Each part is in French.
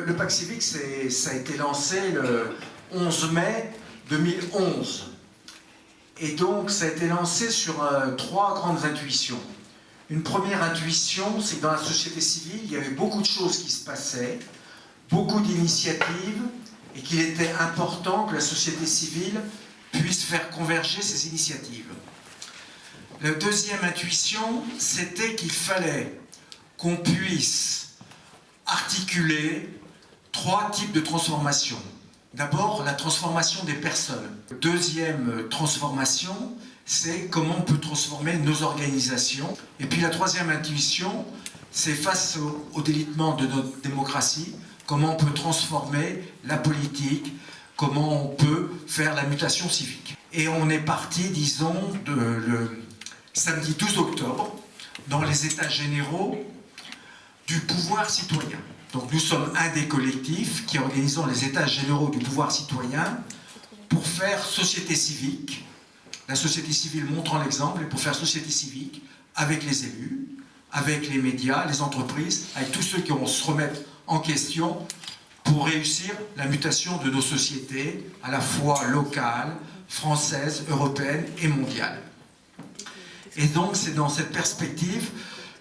Le Pacte civique, ça a été lancé le 11 mai 2011. Et donc, ça a été lancé sur 3 grandes intuitions. Une première intuition, c'est que dans la société civile, il y avait beaucoup de choses qui se passaient, beaucoup d'initiatives, et qu'il était important que la société civile puisse faire converger ces initiatives. La deuxième intuition, c'était qu'il fallait qu'on puisse articuler 3 types de transformations. D'abord, la transformation des personnes. Deuxième transformation, c'est comment on peut transformer nos organisations. Et puis la troisième intuition, c'est face au délitement de notre démocratie, comment on peut transformer la politique, comment on peut faire la mutation civique. Et on est parti, disons, le samedi 12 octobre, dans les États généraux du pouvoir citoyen. Donc nous sommes un des collectifs qui organisons les États généraux du pouvoir citoyen pour faire société civique, la société civile montrant l'exemple, et pour faire société civique avec les élus, avec les médias, les entreprises, avec tous ceux qui vont se remettre en question pour réussir la mutation de nos sociétés, à la fois locales, françaises, européennes et mondiales. Et donc c'est dans cette perspective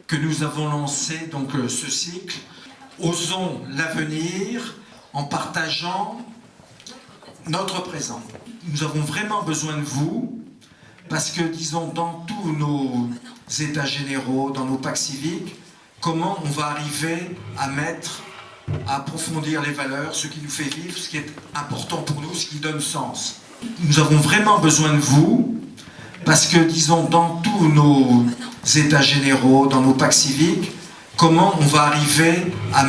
que nous avons lancé donc, ce cycle « Osons l'avenir en partageant notre présent ». Nous avons vraiment besoin de vous, parce que, disons, dans tous nos états généraux, dans nos pactes civiques, comment on va arriver à approfondir les valeurs, ce qui nous fait vivre, ce qui est important pour nous, ce qui donne sens. Nous avons vraiment besoin de vous, parce que, disons, dans tous nos états généraux, dans nos pactes civiques, comment on va arriver à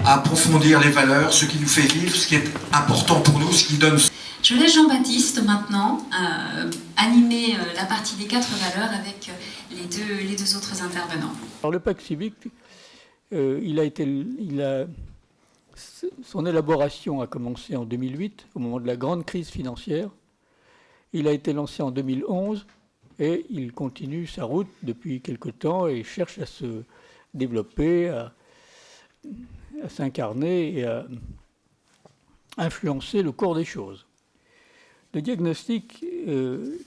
approfondir les valeurs, ce qui nous fait vivre, ce qui est important pour nous, ce qui donne sens. Je laisse Jean-Baptiste maintenant animer la partie des 4 valeurs avec les deux autres intervenants. Alors le pacte civique, son élaboration a commencé en 2008, au moment de la grande crise financière. Il a été lancé en 2011 et il continue sa route depuis quelque temps et cherche à se développer, à s'incarner et à influencer le cours des choses. Le diagnostic, il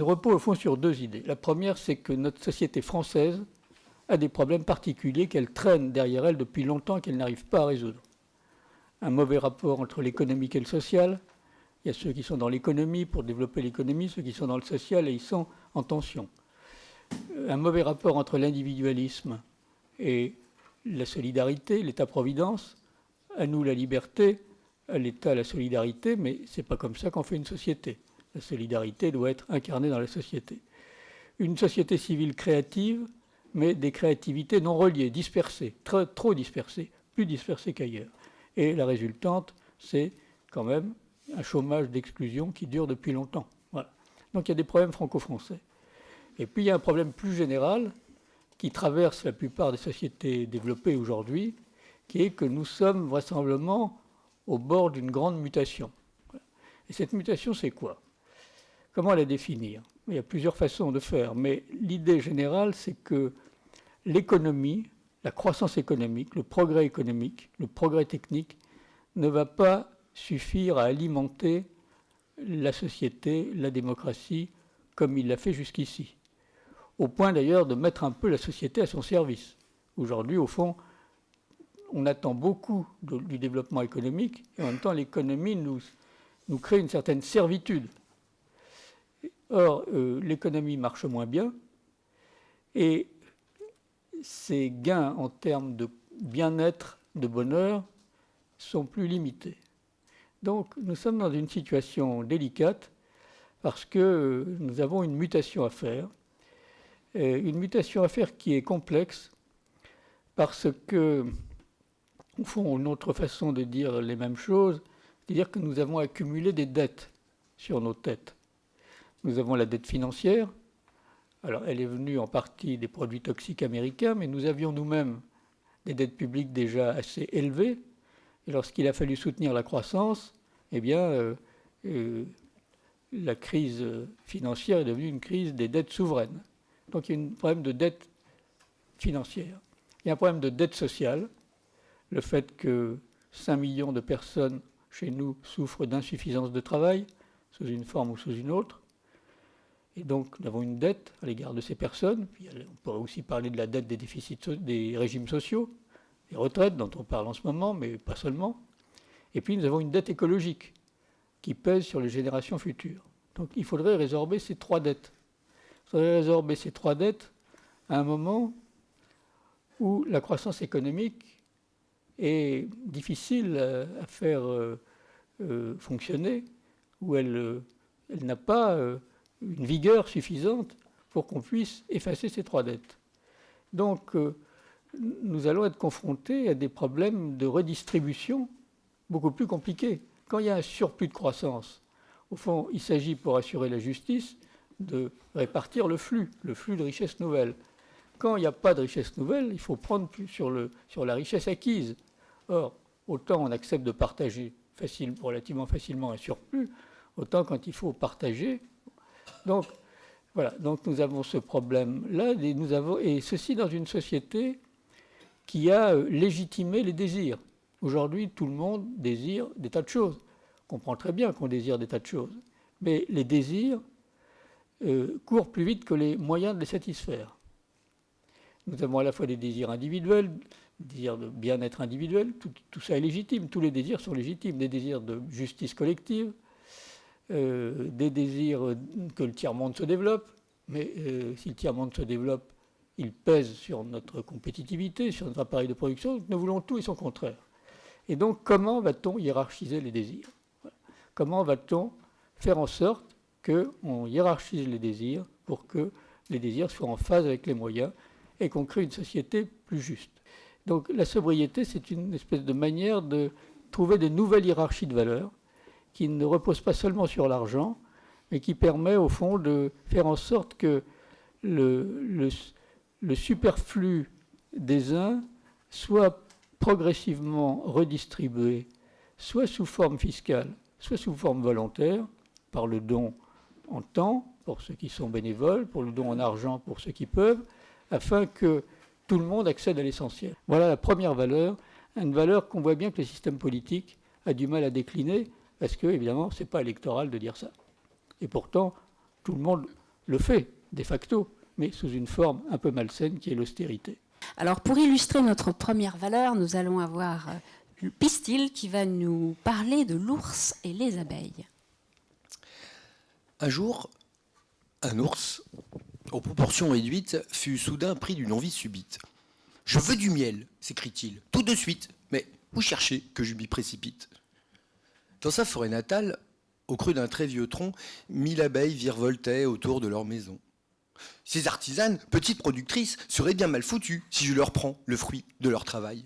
repose au fond sur 2 idées. La première, c'est que notre société française a des problèmes particuliers qu'elle traîne derrière elle depuis longtemps et qu'elle n'arrive pas à résoudre. Un mauvais rapport entre l'économique et le social. Il y a ceux qui sont dans l'économie pour développer l'économie, ceux qui sont dans le social et ils sont en tension. Un mauvais rapport entre l'individualisme et la solidarité, l'État-providence, à nous la liberté, à l'État la solidarité, mais ce n'est pas comme ça qu'on fait une société. La solidarité doit être incarnée dans la société. Une société civile créative, mais des créativités non reliées, dispersées, trop dispersées, plus dispersées qu'ailleurs. Et la résultante, c'est quand même un chômage d'exclusion qui dure depuis longtemps. Voilà. Donc il y a des problèmes franco-français. Et puis il y a un problème plus général qui traverse la plupart des sociétés développées aujourd'hui, qui est que nous sommes vraisemblablement au bord d'une grande mutation. Et cette mutation, c'est quoi? Comment la définir? Il y a plusieurs façons de faire, mais l'idée générale, c'est que l'économie, la croissance économique, le progrès technique, ne va pas suffire à alimenter la société, la démocratie, comme il l'a fait jusqu'ici. Au point d'ailleurs de mettre un peu la société à son service. Aujourd'hui, au fond, on attend beaucoup du développement économique et en même temps l'économie nous crée une certaine servitude. Or, l'économie marche moins bien et ses gains en termes de bien-être, de bonheur, sont plus limités. Donc nous sommes dans une situation délicate parce que nous avons une mutation à faire. Une mutation à faire qui est complexe parce que, au fond, une autre façon de dire les mêmes choses, c'est-à-dire que nous avons accumulé des dettes sur nos têtes. Nous avons la dette financière. Alors, elle est venue en partie des produits toxiques américains, mais nous avions nous-mêmes des dettes publiques déjà assez élevées. Et lorsqu'il a fallu soutenir la croissance, eh bien, la crise financière est devenue une crise des dettes souveraines. Donc il y a un problème de dette financière. Il y a un problème de dette sociale. le fait que 5 millions de personnes chez nous souffrent d'insuffisance de travail, sous une forme ou sous une autre. Et donc, nous avons une dette à l'égard de ces personnes. Puis, on pourrait aussi parler de la dette des déficits des régimes sociaux, des retraites dont on parle en ce moment, mais pas seulement. Et puis, nous avons une dette écologique qui pèse sur les générations futures. Donc, il faudrait résorber ces trois dettes. Il faudrait résorber ces trois dettes à un moment où la croissance économique est difficile à faire fonctionner, où elle n'a pas une vigueur suffisante pour qu'on puisse effacer ces trois dettes. Donc, nous allons être confrontés à des problèmes de redistribution beaucoup plus compliqués. Quand il y a un surplus de croissance, au fond, il s'agit, pour assurer la justice, de répartir le flux de richesses nouvelles. Quand il n'y a pas de richesse nouvelle, il faut prendre sur la richesse acquise. Or, autant on accepte de partager relativement facilement un surplus, autant quand il faut partager. Donc, voilà. Donc, nous avons ce problème-là, et ceci dans une société qui a légitimé les désirs. Aujourd'hui, tout le monde désire des tas de choses. On comprend très bien qu'on désire des tas de choses. Mais les désirs courent plus vite que les moyens de les satisfaire. Nous avons à la fois des désirs individuels, des désirs de bien-être individuel, tout ça est légitime, tous les désirs sont légitimes, des désirs de justice collective, des désirs que le tiers-monde se développe, mais si le tiers-monde se développe, il pèse sur notre compétitivité, sur notre appareil de production, nous voulons tout et son contraire. Et donc, comment va-t-on hiérarchiser les désirs ? Comment va-t-on faire en sorte qu'on hiérarchise les désirs pour que les désirs soient en phase avec les moyens et qu'on crée une société plus juste ? Donc la sobriété, c'est une espèce de manière de trouver des nouvelles hiérarchies de valeurs qui ne reposent pas seulement sur l'argent, mais qui permet au fond de faire en sorte que le superflu des uns soit progressivement redistribué, soit sous forme fiscale, soit sous forme volontaire, par le don en temps pour ceux qui sont bénévoles, pour le don en argent pour ceux qui peuvent, afin que tout le monde accède à l'essentiel. Voilà la première valeur, une valeur qu'on voit bien que le système politique a du mal à décliner, parce que, évidemment, ce n'est pas électoral de dire ça. Et pourtant, tout le monde le fait, de facto, mais sous une forme un peu malsaine qui est l'austérité. Alors, pour illustrer notre première valeur, nous allons avoir Pistil qui va nous parler de l'ours et les abeilles. Un jour, un ours, aux proportions réduites, fut soudain pris d'une envie subite. « Je veux du miel !» s'écrie-t-il, « tout de suite, mais où chercher que je m'y précipite ?» Dans sa forêt natale, au creux d'un très vieux tronc, 1000 abeilles virevoltaient autour de leur maison. Ces artisanes, petites productrices, seraient bien mal foutues si je leur prends le fruit de leur travail.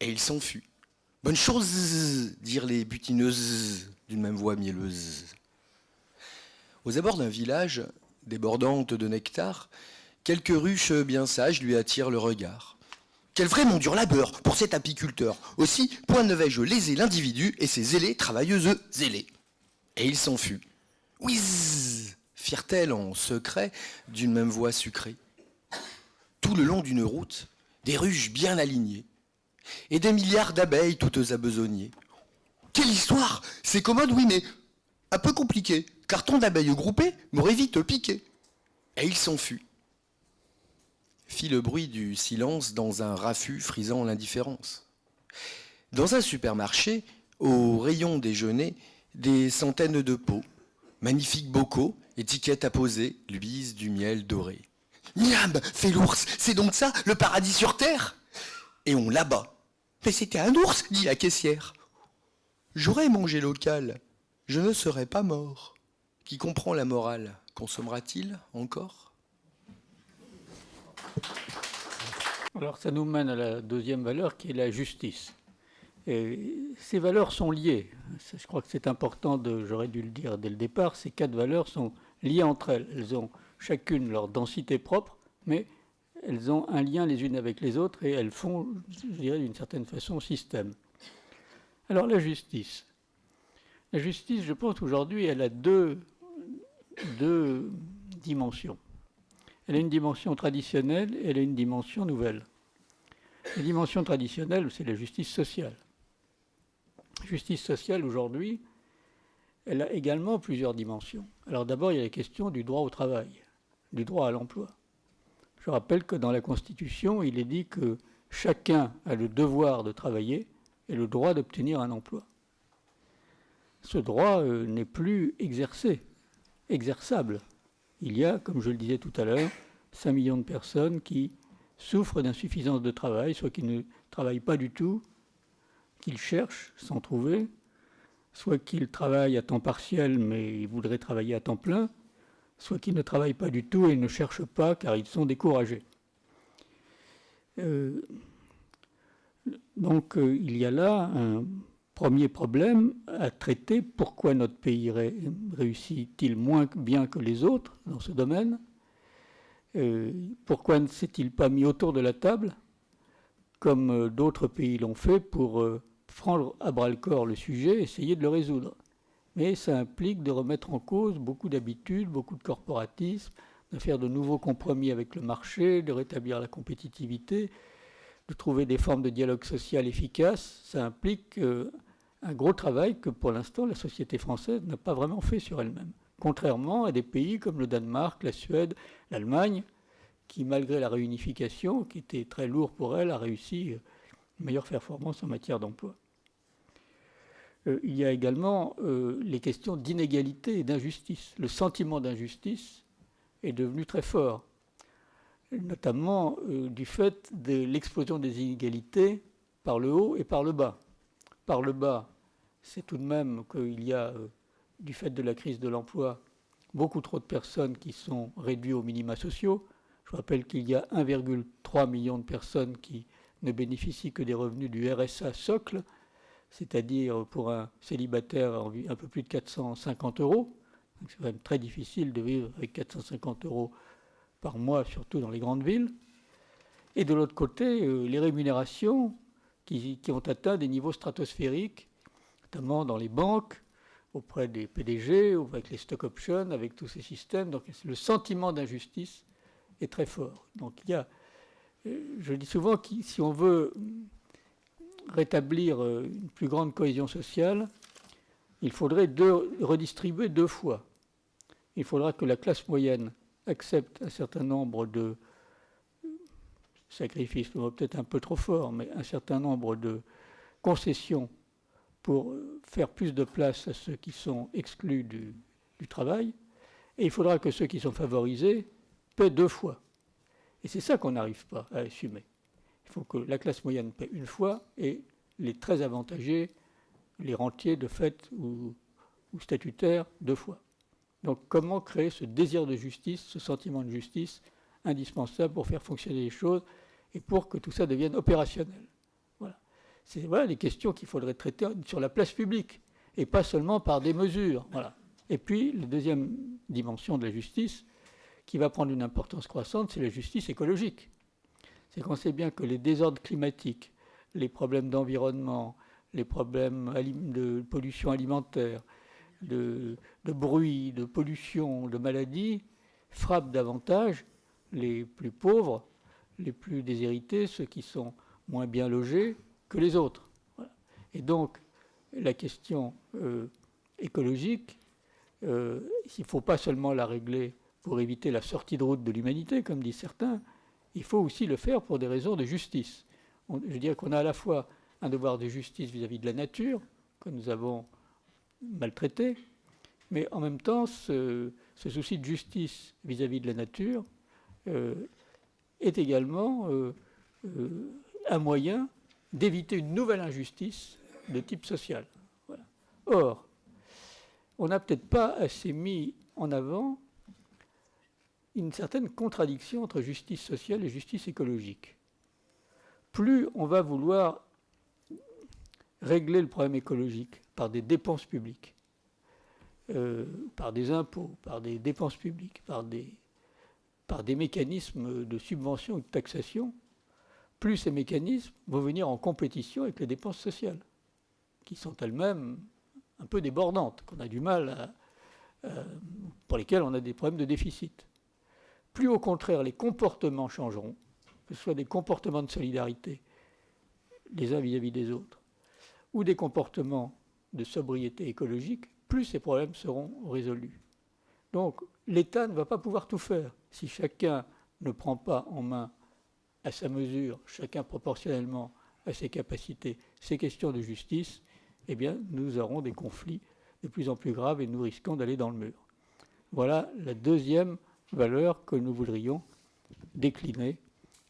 Et il s'en fut. « Bonne chose !» dirent les butineuses d'une même voix mielleuse. Aux abords d'un village, débordante de nectar, quelques ruches bien sages lui attirent le regard. Quel vraiment dur labeur pour cet apiculteur. Aussi, point ne vais-je léser l'individu et ses zélées travailleuses zélées. Et il s'en fut. Whizz firent-elles en secret d'une même voix sucrée. Tout le long d'une route, des ruches bien alignées, et des milliards d'abeilles toutes à besogner. Quelle histoire! C'est commode, oui, mais un peu compliqué, car tant d'abeilles groupées m'aurait vite piqué. Et il s'en fut. Fit le bruit du silence dans un raffut frisant l'indifférence. Dans un supermarché, au rayon déjeuner, des centaines de pots, magnifiques bocaux, étiquettes apposées, luisent du miel doré. Miam, fait l'ours, c'est donc ça, le paradis sur terre? Et on l'abat. Mais c'était un ours, dit la caissière. J'aurais mangé local, je ne serais pas mort. Qui comprend la morale, consommera-t-il encore? Alors ça nous mène à la deuxième valeur qui est la justice. Et ces valeurs sont liées. Je crois que c'est important, j'aurais dû le dire dès le départ, ces quatre valeurs sont liées entre elles. Elles ont chacune leur densité propre, mais elles ont un lien les unes avec les autres et elles font, je dirais d'une certaine façon, système. Alors la justice. La justice, je pense qu'aujourd'hui, elle a deux dimensions. Elle a une dimension traditionnelle et elle a une dimension nouvelle. La dimension traditionnelle, c'est la justice sociale. La justice sociale, aujourd'hui, elle a également plusieurs dimensions. Alors d'abord, il y a la question du droit au travail, du droit à l'emploi. Je rappelle que dans la Constitution, il est dit que chacun a le devoir de travailler et le droit d'obtenir un emploi. Ce droit n'est plus exerçable. Il y a, comme je le disais tout à l'heure, 5 millions de personnes qui souffrent d'insuffisance de travail, soit qui ne travaillent pas du tout, qu'ils cherchent sans trouver, soit qu'ils travaillent à temps partiel mais ils voudraient travailler à temps plein, soit qu'ils ne travaillent pas du tout et ne cherchent pas car ils sont découragés. Donc il y a là un premier problème à traiter. Pourquoi notre pays réussit-il moins bien que les autres dans ce domaine ? Pourquoi ne s'est-il pas mis autour de la table, comme d'autres pays l'ont fait, pour prendre à bras-le-corps le sujet, essayer de le résoudre ? Mais ça implique de remettre en cause beaucoup d'habitudes, beaucoup de corporatisme, de faire de nouveaux compromis avec le marché, de rétablir la compétitivité, de trouver des formes de dialogue social efficaces. Ça implique un gros travail que pour l'instant la société française n'a pas vraiment fait sur elle-même. Contrairement à des pays comme le Danemark, la Suède, l'Allemagne, qui malgré la réunification, qui était très lourd pour elle, a réussi une meilleure performance en matière d'emploi. Il y a également les questions d'inégalité et d'injustice. Le sentiment d'injustice est devenu très fort, notamment du fait de l'explosion des inégalités par le haut et par le bas. Par le bas, c'est tout de même qu'il y a, du fait de la crise de l'emploi, beaucoup trop de personnes qui sont réduites aux minima sociaux. Je rappelle qu'il y a 1,3 million de personnes qui ne bénéficient que des revenus du RSA socle, c'est-à-dire pour un célibataire un peu plus de 450 €. Donc c'est quand même très difficile de vivre avec 450 € par mois, surtout dans les grandes villes. Et de l'autre côté, les rémunérations qui ont atteint des niveaux stratosphériques, notamment dans les banques, auprès des PDG, avec les stock options, avec tous ces systèmes. Donc le sentiment d'injustice est très fort. Donc il y a, je dis souvent que si on veut rétablir une plus grande cohésion sociale, il faudrait redistribuer 2 fois. Il faudra que la classe moyenne accepte un certain nombre de sacrifices, peut-être un peu trop fort, mais un certain nombre de concessions pour faire plus de place à ceux qui sont exclus du travail. Et il faudra que ceux qui sont favorisés paient 2 fois. Et c'est ça qu'on n'arrive pas à assumer. Il faut que la classe moyenne paie 1 fois et les très avantagés, les rentiers de fait ou statutaires, 2 fois. Donc comment créer ce désir de justice, ce sentiment de justice indispensable pour faire fonctionner les choses et pour que tout ça devienne opérationnel. Voilà. C'est les questions qu'il faudrait traiter sur la place publique et pas seulement par des mesures. Voilà. Et puis, la deuxième dimension de la justice, qui va prendre une importance croissante, c'est la justice écologique. C'est qu'on sait bien que les désordres climatiques, les problèmes d'environnement, les problèmes de pollution alimentaire, de bruit, de pollution, de maladies, frappent davantage les plus pauvres, les plus déshérités, ceux qui sont moins bien logés que les autres. Voilà. Et donc, la question écologique, il ne faut pas seulement la régler pour éviter la sortie de route de l'humanité, comme disent certains, il faut aussi le faire pour des raisons de justice. Je dirais qu'on a à la fois un devoir de justice vis-à-vis de la nature, que nous avons maltraité, mais en même temps, ce souci de justice vis-à-vis de la nature est également un moyen d'éviter une nouvelle injustice de type social. Voilà. Or, on n'a peut-être pas assez mis en avant une certaine contradiction entre justice sociale et justice écologique. Plus on va vouloir régler le problème écologique par des dépenses publiques, par des impôts, par des dépenses publiques, par des mécanismes de subvention ou de taxation, plus ces mécanismes vont venir en compétition avec les dépenses sociales, qui sont elles-mêmes un peu débordantes, qu'on a du mal pour lesquelles on a des problèmes de déficit. Plus au contraire les comportements changeront, que ce soit des comportements de solidarité des uns vis-à-vis des autres, ou des comportements de sobriété écologique, plus ces problèmes seront résolus. Donc l'État ne va pas pouvoir tout faire. Si chacun ne prend pas en main à sa mesure, chacun proportionnellement à ses capacités, ces questions de justice, eh bien nous aurons des conflits de plus en plus graves et nous risquons d'aller dans le mur. Voilà la deuxième valeur que nous voudrions décliner,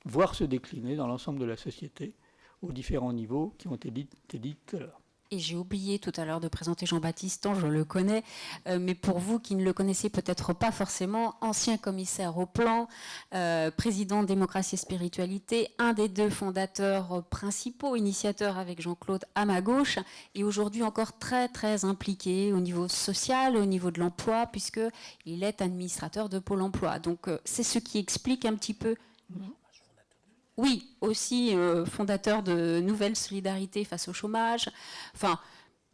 voir se décliner dans l'ensemble de la société aux différents niveaux qui ont été dits tout à l'heure. Et j'ai oublié tout à l'heure de présenter Jean-Baptiste, tant je le connais, mais pour vous qui ne le connaissez peut-être pas forcément, ancien commissaire au plan, président de Démocratie et Spiritualité, un des deux fondateurs principaux, initiateurs avec Jean-Claude à ma gauche, et aujourd'hui encore très très impliqué au niveau social, au niveau de l'emploi, puisqu'il est administrateur de Pôle emploi. Donc c'est ce qui explique un petit peu... Oui, aussi fondateur de Nouvelle Solidarité face au chômage. Enfin,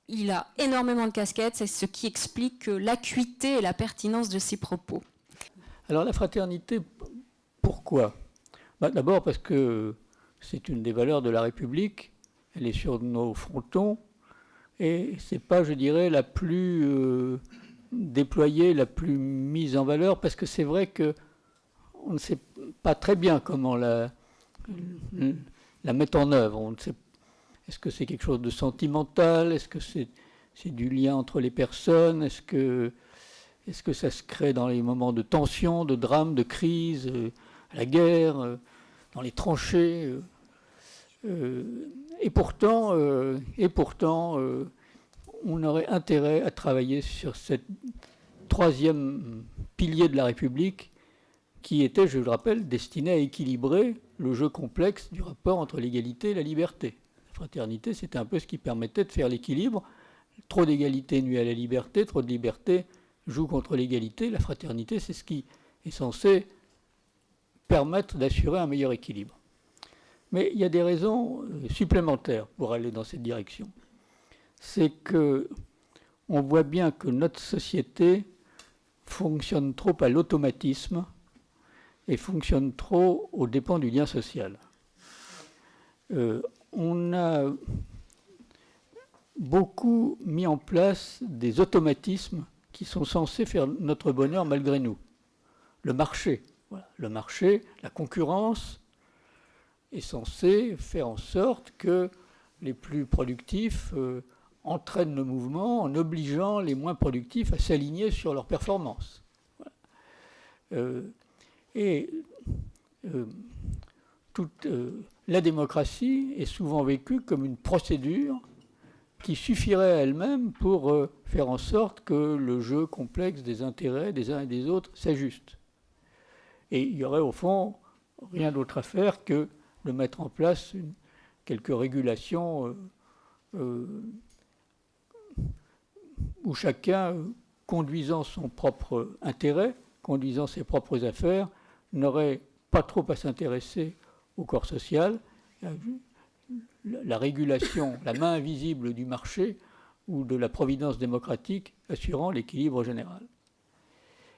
il a énormément de casquettes, c'est ce qui explique l'acuité et la pertinence de ses propos. Alors la fraternité, pourquoi ? D'abord parce que c'est une des valeurs de la République, elle est sur nos frontons, et c'est pas, je dirais, la plus déployée, la plus mise en valeur, parce que c'est vrai que on ne sait pas très bien comment la mettre en œuvre. On ne sait, est-ce que c'est quelque chose de sentimental? Est-ce que c'est du lien entre les personnes? Est-ce que ça se crée dans les moments de tension, de drame, de crise, à la guerre, dans les tranchées? Et pourtant, on aurait intérêt à travailler sur cette troisième pilier de la République qui était, je le rappelle, destiné à équilibrer le jeu complexe du rapport entre l'égalité et la liberté. La fraternité, c'était un peu ce qui permettait de faire l'équilibre. Trop d'égalité nuit à la liberté, trop de liberté joue contre l'égalité. La fraternité, c'est ce qui est censé permettre d'assurer un meilleur équilibre. Mais il y a des raisons supplémentaires pour aller dans cette direction. C'est qu'on voit bien que notre société fonctionne trop à l'automatisme et fonctionne trop aux dépens du lien social. On a beaucoup mis en place des automatismes qui sont censés faire notre bonheur malgré nous. Le marché, voilà. Le marché, la concurrence est censée faire en sorte que les plus productifs entraînent le mouvement en obligeant les moins productifs à s'aligner sur leur performance. Voilà. Toute la démocratie est souvent vécue comme une procédure qui suffirait à elle-même pour faire en sorte que le jeu complexe des intérêts des uns et des autres s'ajuste. Et il y aurait au fond rien d'autre à faire que de mettre en place quelques régulations où chacun, conduisant son propre intérêt, conduisant ses propres affaires, n'aurait pas trop à s'intéresser au corps social, la régulation, la main invisible du marché ou de la providence démocratique assurant l'équilibre général.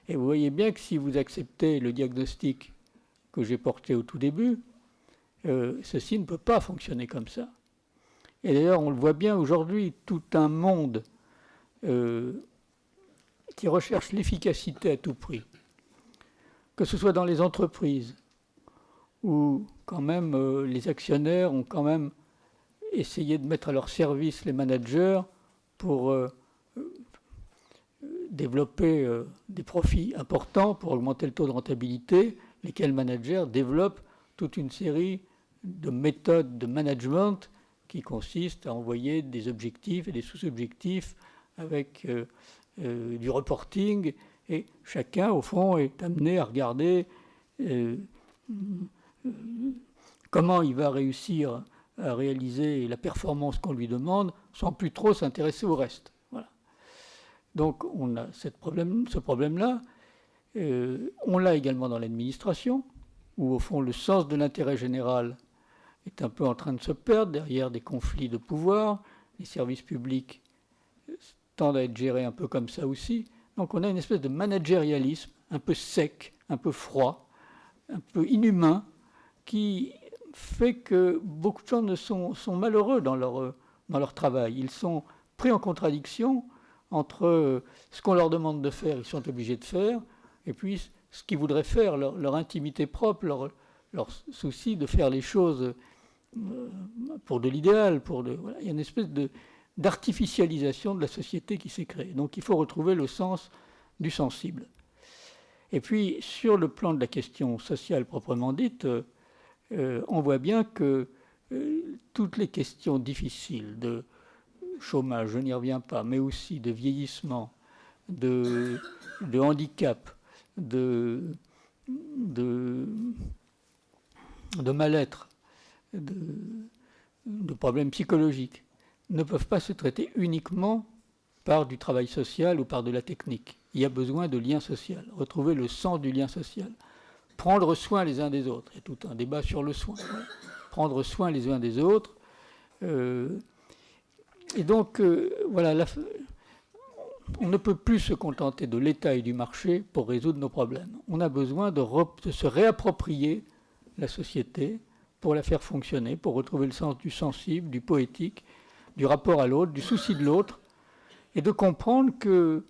Et vous voyez bien que si vous acceptez le diagnostic que j'ai porté au tout début, ceci ne peut pas fonctionner comme ça. Et d'ailleurs, on le voit bien aujourd'hui, tout un monde qui recherche l'efficacité à tout prix, que ce soit dans les entreprises, où quand même les actionnaires ont quand même essayé de mettre à leur service les managers pour développer des profits importants, pour augmenter le taux de rentabilité, lesquels managers développent toute une série de méthodes de management qui consistent à envoyer des objectifs et des sous-objectifs avec du reporting, et chacun, au fond, est amené à regarder comment il va réussir à réaliser la performance qu'on lui demande sans plus trop s'intéresser au reste. Voilà. Donc on a ce problème-là. On l'a également dans l'administration, où au fond le sens de l'intérêt général est un peu en train de se perdre derrière des conflits de pouvoir. Les services publics tendent à être gérés un peu comme ça aussi. Donc on a une espèce de managérialisme un peu sec, un peu froid, un peu inhumain, qui fait que beaucoup de gens sont malheureux dans leur travail. Ils sont pris en contradiction entre ce qu'on leur demande de faire, ils sont obligés de faire, et puis ce qu'ils voudraient faire, leur intimité propre, leur souci de faire les choses pour de l'idéal. Voilà. Il y a une espèce d'artificialisation de la société qui s'est créée. Donc il faut retrouver le sens du sensible. Et puis, sur le plan de la question sociale proprement dite, on voit bien que toutes les questions difficiles de chômage, je n'y reviens pas, mais aussi de vieillissement, de handicap, de mal-être, de problèmes psychologiques, ne peuvent pas se traiter uniquement par du travail social ou par de la technique. Il y a besoin de lien social, retrouver le sens du lien social, prendre soin les uns des autres. Il y a tout un débat sur le soin. Prendre soin les uns des autres. Et donc, voilà, on ne peut plus se contenter de l'État et du marché pour résoudre nos problèmes. On a besoin de se réapproprier la société pour la faire fonctionner, pour retrouver le sens du sensible, du poétique, du rapport à l'autre, du souci de l'autre, et de comprendre que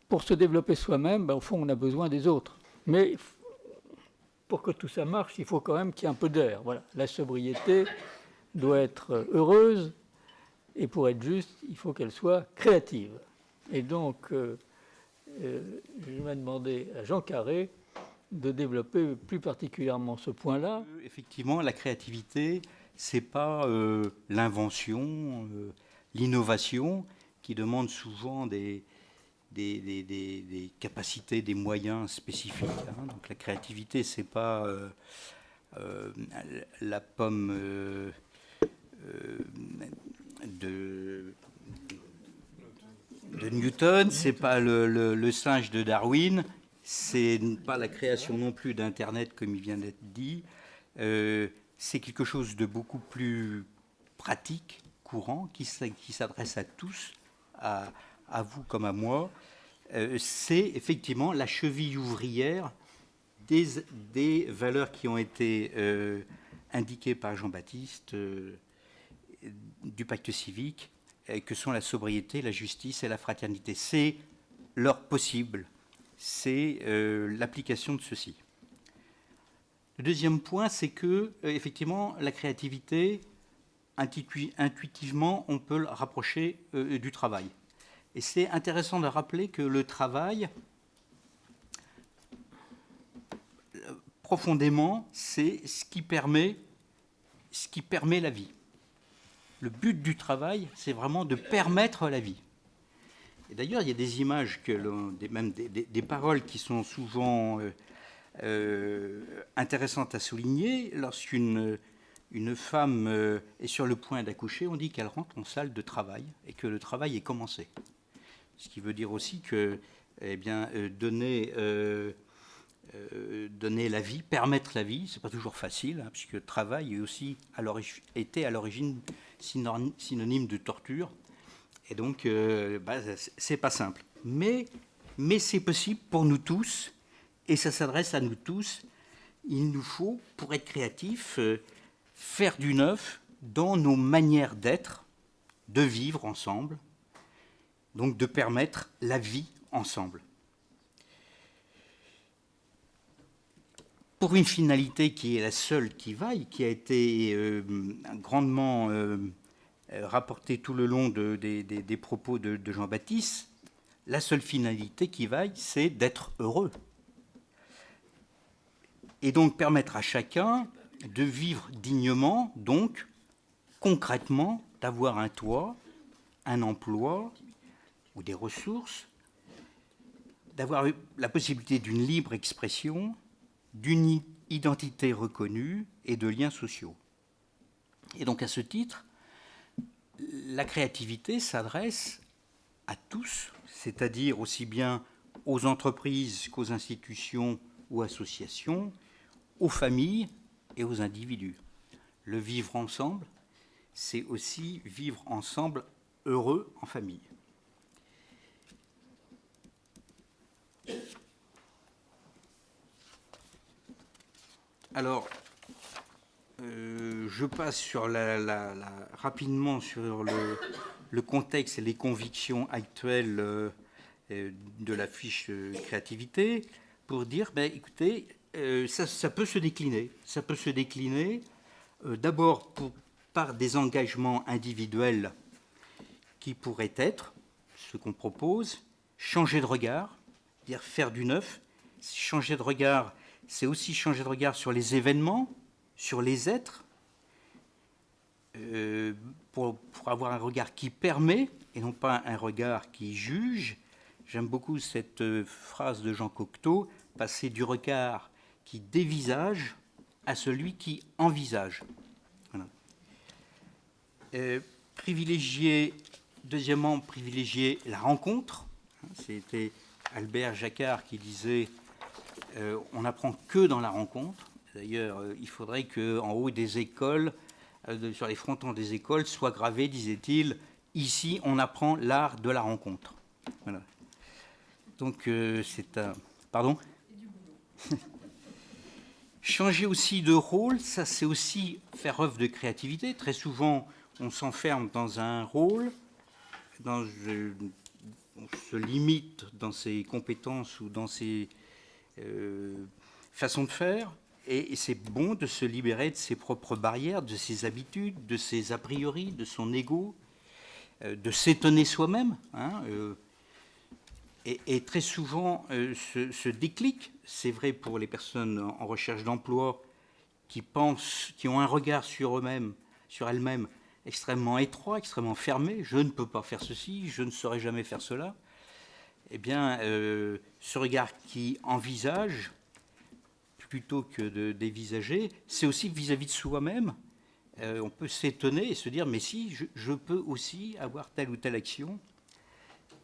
pour se développer soi-même, au fond, on a besoin des autres. Mais pour que tout ça marche, il faut quand même qu'il y ait un peu d'air. Voilà. La sobriété doit être heureuse, et pour être juste, il faut qu'elle soit créative. Et donc, je vais demander à Jean Carré de développer plus particulièrement ce point-là. Effectivement, la créativité, c'est pas l'invention, l'innovation, qui demande souvent des capacités, des moyens spécifiques. Hein. Donc la créativité, c'est pas la pomme de Newton, c'est pas le singe de Darwin, c'est pas la création non plus d'Internet comme il vient d'être dit. C'est quelque chose de beaucoup plus pratique, courant, qui s'adresse à tous, à vous comme à moi. C'est effectivement la cheville ouvrière des valeurs qui ont été indiquées par Jean-Baptiste du pacte civique, que sont la sobriété, la justice et la fraternité. C'est leur possible, c'est l'application de ceci. Le deuxième point, c'est que effectivement, la créativité, intuitivement, on peut le rapprocher du travail. Et c'est intéressant de rappeler que le travail, profondément, c'est ce qui permet la vie. Le but du travail, c'est vraiment de permettre la vie. Et d'ailleurs, il y a des images, même des paroles qui sont souvent intéressantes à souligner. Lorsqu'une femme est sur le point d'accoucher, on dit qu'elle rentre en salle de travail et que le travail est commencé. Ce qui veut dire aussi que, donner la vie, permettre la vie, c'est pas toujours facile, hein, puisque le travail est aussi était à l'origine synonyme de torture, et donc c'est pas simple. Mais c'est possible pour nous tous, et ça s'adresse à nous tous. Il nous faut, pour être créatifs, faire du neuf dans nos manières d'être, de vivre ensemble, donc de permettre la vie ensemble. Pour une finalité qui est la seule qui vaille, qui a été grandement rapportée tout le long des propos de Jean-Baptiste, la seule finalité qui vaille, c'est d'être heureux. Et donc permettre à chacun de vivre dignement, donc concrètement, d'avoir un toit, un emploi ou des ressources, d'avoir la possibilité d'une libre expression, d'une identité reconnue et de liens sociaux. Et donc à ce titre, la créativité s'adresse à tous, c'est-à-dire aussi bien aux entreprises qu'aux institutions ou associations, aux familles et aux individus. Le vivre ensemble, c'est aussi vivre ensemble heureux en famille. Alors, je passe sur rapidement sur le contexte et les convictions actuelles de la fiche créativité pour dire, ben, écoutez, ça peut se décliner. Ça peut se décliner d'abord par des engagements individuels qui pourraient être, ce qu'on propose, changer de regard, dire faire du neuf. Changer de regard, c'est aussi changer de regard sur les événements, sur les êtres, pour avoir un regard qui permet, et non pas un regard qui juge. J'aime beaucoup cette phrase de Jean Cocteau, passer du regard qui dévisage à celui qui envisage. Voilà. Deuxièmement, privilégier la rencontre. C'était Albert Jacquard qui disait on n'apprend que dans la rencontre. D'ailleurs, il faudrait qu'en haut des écoles, sur les frontons des écoles, soit gravé, disait-il, ici on apprend l'art de la rencontre. Voilà. Donc c'est un... Pardon ? Changer aussi de rôle, ça c'est aussi faire œuvre de créativité. Très souvent, on s'enferme dans un rôle, on se limite dans ses compétences ou dans ses façons de faire. Et c'est bon de se libérer de ses propres barrières, de ses habitudes, de ses a priori, de son ego, de s'étonner soi-même. Et très souvent, ce déclic, c'est vrai pour les personnes en recherche d'emploi qui ont un regard sur eux-mêmes, sur elles-mêmes, extrêmement étroit, extrêmement fermé. Je ne peux pas faire ceci, je ne saurais jamais faire cela. Eh bien, ce regard qui envisage, plutôt que de dévisager, c'est aussi vis-à-vis de soi-même. On peut s'étonner et se dire, mais si, je peux aussi avoir telle ou telle action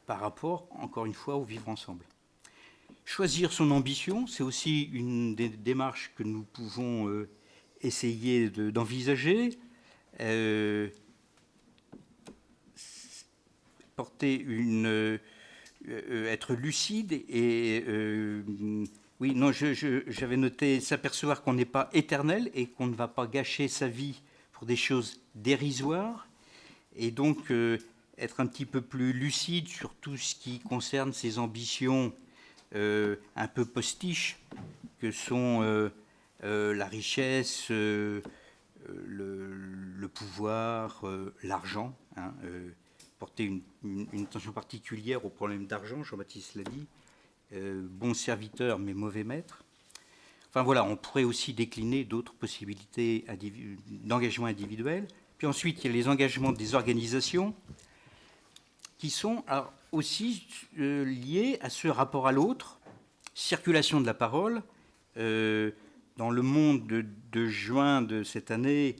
par rapport, encore une fois, au vivre ensemble. Choisir son ambition, c'est aussi une des démarches que nous pouvons essayer d'envisager. Être lucide et... oui, non, j'avais noté s'apercevoir qu'on n'est pas éternel et qu'on ne va pas gâcher sa vie pour des choses dérisoires. Et donc... être un petit peu plus lucide sur tout ce qui concerne ses ambitions un peu postiches, que sont la richesse, le pouvoir, l'argent. Porter une attention particulière au problème d'argent, Jean-Baptiste l'a dit. Bon serviteur, mais mauvais maître. Enfin voilà, on pourrait aussi décliner d'autres possibilités d'engagement individuel. Puis ensuite, il y a les engagements des organisations, qui sont aussi liés à ce rapport à l'autre, circulation de la parole. Dans Le Monde de juin de cette année,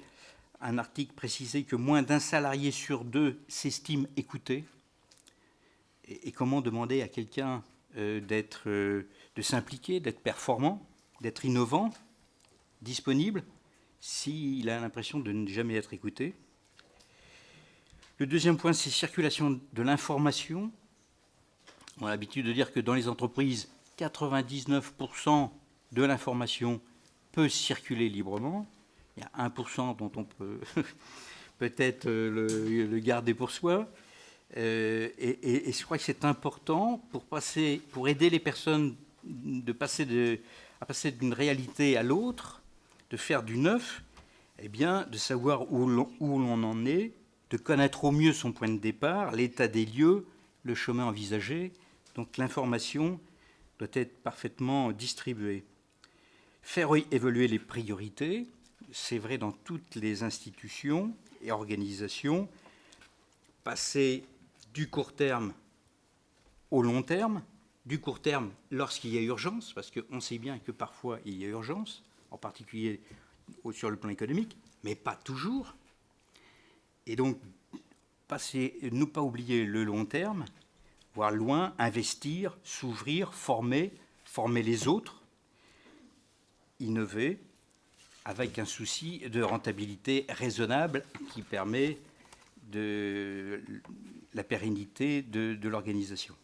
un article précisait que moins d'un salarié sur deux s'estime écouté. Et comment demander à quelqu'un de s'impliquer, d'être performant, d'être innovant, disponible, s'il a l'impression de ne jamais être écouté ? Le deuxième point, c'est circulation de l'information. On a l'habitude de dire que dans les entreprises, 99% de l'information peut circuler librement. Il y a 1% dont on peut peut-être le garder pour soi. Et je crois que c'est important pour aider les personnes à passer d'une réalité à l'autre, de faire du neuf, eh bien, de savoir où l'on en est, de connaître au mieux son point de départ, l'état des lieux, le chemin envisagé. Donc l'information doit être parfaitement distribuée. Faire évoluer les priorités, c'est vrai dans toutes les institutions et organisations. Passer du court terme au long terme, du court terme lorsqu'il y a urgence, parce qu'on sait bien que parfois il y a urgence, en particulier sur le plan économique, mais pas toujours. Et donc, ne pas oublier le long terme, voir loin, investir, s'ouvrir, former les autres, innover, avec un souci de rentabilité raisonnable qui permet la pérennité de l'organisation.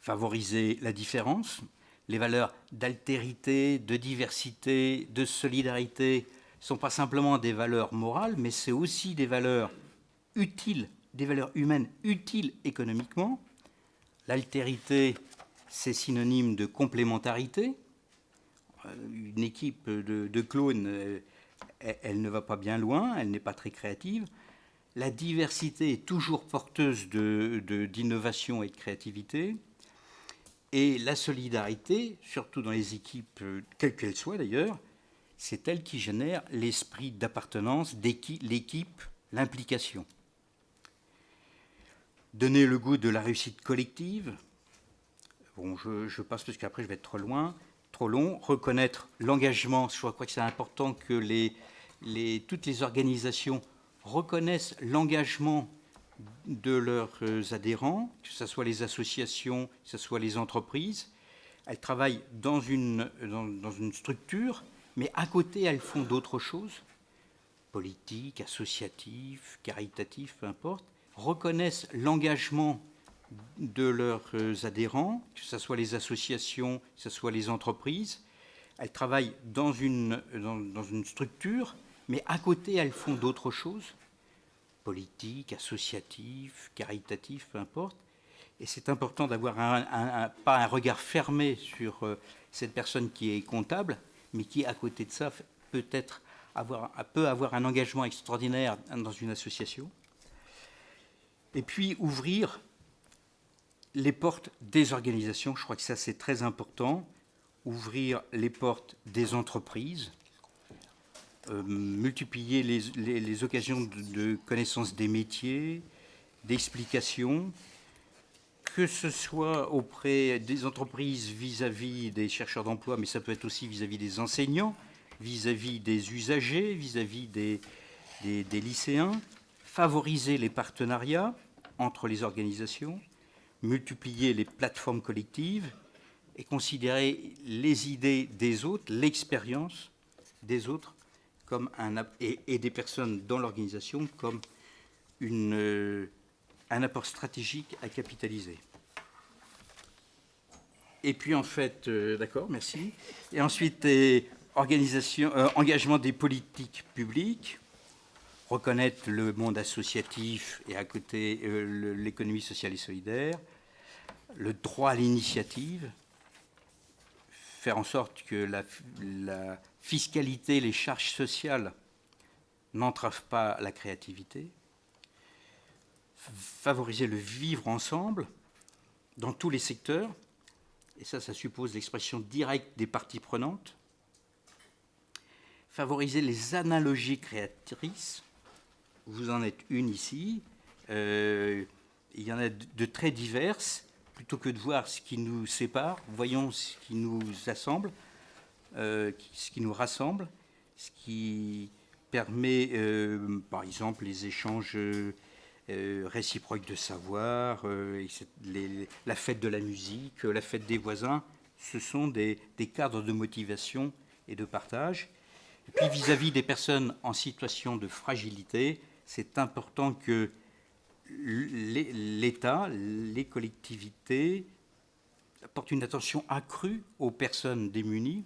Favoriser la différence, les valeurs d'altérité, de diversité, de solidarité sont pas simplement des valeurs morales, mais c'est aussi des valeurs utiles, des valeurs humaines utiles économiquement. L'altérité, c'est synonyme de complémentarité. Une équipe de clones, elle ne va pas bien loin, elle n'est pas très créative. La diversité est toujours porteuse d'innovation et de créativité. Et la solidarité, surtout dans les équipes, quelles qu'elles soient d'ailleurs, c'est elle qui génère l'esprit d'appartenance, l'équipe, l'implication. Donner le goût de la réussite collective. Bon, je passe parce qu'après je vais être trop long. Reconnaître l'engagement. Je crois que c'est important que toutes les organisations reconnaissent l'engagement de leurs adhérents, que ce soit les associations, que ce soit les entreprises. Elles travaillent dans une structure, mais à côté, elles font d'autres choses, politiques, associatives, caritatives, peu importe, reconnaissent l'engagement de leurs adhérents, que ce soit les associations, que ce soit les entreprises. Elles travaillent dans une structure, mais à côté, elles font d'autres choses, politiques, associatives, caritatives, peu importe. Et c'est important d'avoir pas un regard fermé sur cette personne qui est comptable, mais qui, à côté de ça, peut avoir un engagement extraordinaire dans une association. Et puis, ouvrir les portes des organisations. Je crois que ça, c'est très important. Ouvrir les portes des entreprises. Multiplier les occasions de connaissance des métiers, d'explication, que ce soit auprès des entreprises vis-à-vis des chercheurs d'emploi, mais ça peut être aussi vis-à-vis des enseignants, vis-à-vis des usagers, vis-à-vis des lycéens, favoriser les partenariats entre les organisations, multiplier les plateformes collectives et considérer les idées des autres, l'expérience des autres, comme et des personnes dans l'organisation comme un apport stratégique à capitaliser. Et puis en fait, d'accord, merci. Et ensuite, engagement des politiques publiques, reconnaître le monde associatif et à côté l'économie sociale et solidaire, le droit à l'initiative, faire en sorte que la fiscalité, les charges sociales n'entravent pas la créativité, favoriser le vivre ensemble dans tous les secteurs, et ça suppose l'expression directe des parties prenantes, favoriser les analogies créatrices, vous en êtes une ici, il y en a de très diverses, plutôt que de voir ce qui nous sépare, voyons ce qui nous assemble, ce qui nous rassemble, ce qui permet, par exemple, les échanges réciproques de savoir, la fête de la musique, la fête des voisins. Ce sont des cadres de motivation et de partage. Et puis, vis-à-vis des personnes en situation de fragilité, c'est important que l'État, les collectivités apportent une attention accrue aux personnes démunies,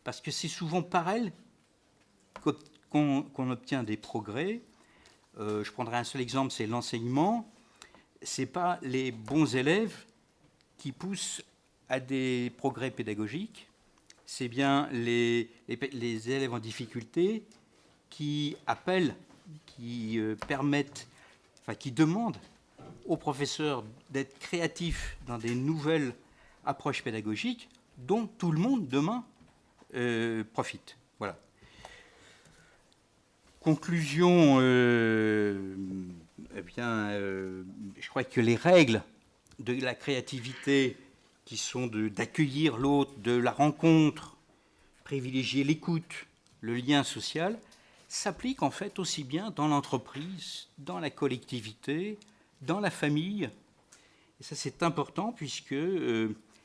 parce que c'est souvent par elles qu'on obtient des progrès. Je prendrai un seul exemple, c'est l'enseignement. Ce n'est pas les bons élèves qui poussent à des progrès pédagogiques, c'est bien les élèves en difficulté qui appellent, qui permettent, qui demandent aux professeurs d'être créatifs dans des nouvelles approches pédagogiques dont tout le monde demain profite. Voilà. Conclusion, je crois que les règles de la créativité qui sont d'accueillir l'autre, de la rencontre, privilégier l'écoute, le lien social, s'appliquent en fait aussi bien dans l'entreprise, dans la collectivité, dans la famille. Et ça, c'est important puisque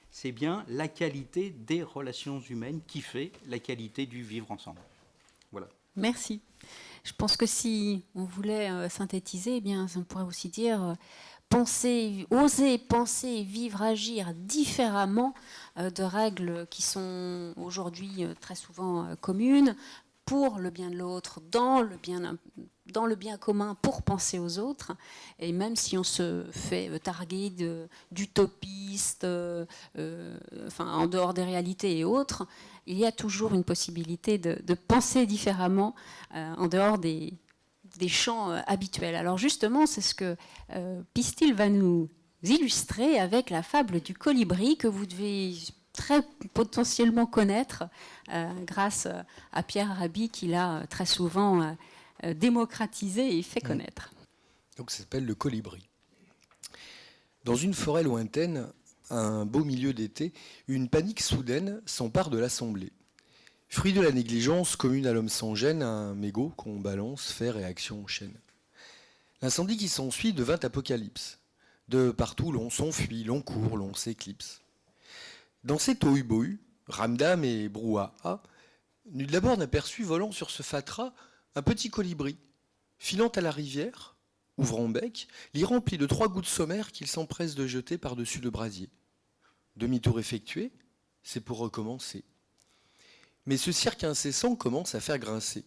c'est bien la qualité des relations humaines qui fait la qualité du vivre ensemble. Voilà. Merci. Je pense que si on voulait synthétiser, eh bien, on pourrait aussi dire oser penser, vivre, agir différemment de règles qui sont aujourd'hui très souvent communes, pour le bien de l'autre, dans le bien commun, pour penser aux autres. Et même si on se fait targuer d'utopiste, en dehors des réalités et autres, il y a toujours une possibilité de penser différemment en dehors des champs habituels. Alors justement, c'est ce que Pistil va nous illustrer avec la fable du colibri que vous devez très potentiellement connaître grâce à Pierre Rabhi qui l'a très souvent démocratisé et fait connaître. Donc ça s'appelle le colibri. Dans une forêt lointaine, un beau milieu d'été, une panique soudaine s'empare de l'assemblée. Fruit de la négligence commune à l'homme sans gêne, un mégot qu'on balance, fait réaction en chaîne. L'incendie qui s'ensuit devint apocalypse. De partout l'on s'enfuit, l'on court, l'on s'éclipse. Dans ces tohu-bohu, ramdam et brouhaha, nul d'abord n'aperçut volant sur ce fatras un petit colibri, filant à la rivière, ouvrant bec, l'y remplit de 3 gouttes sommaires qu'il s'empresse de jeter par-dessus le brasier. Demi-tour effectué, c'est pour recommencer. Mais ce cirque incessant commence à faire grincer,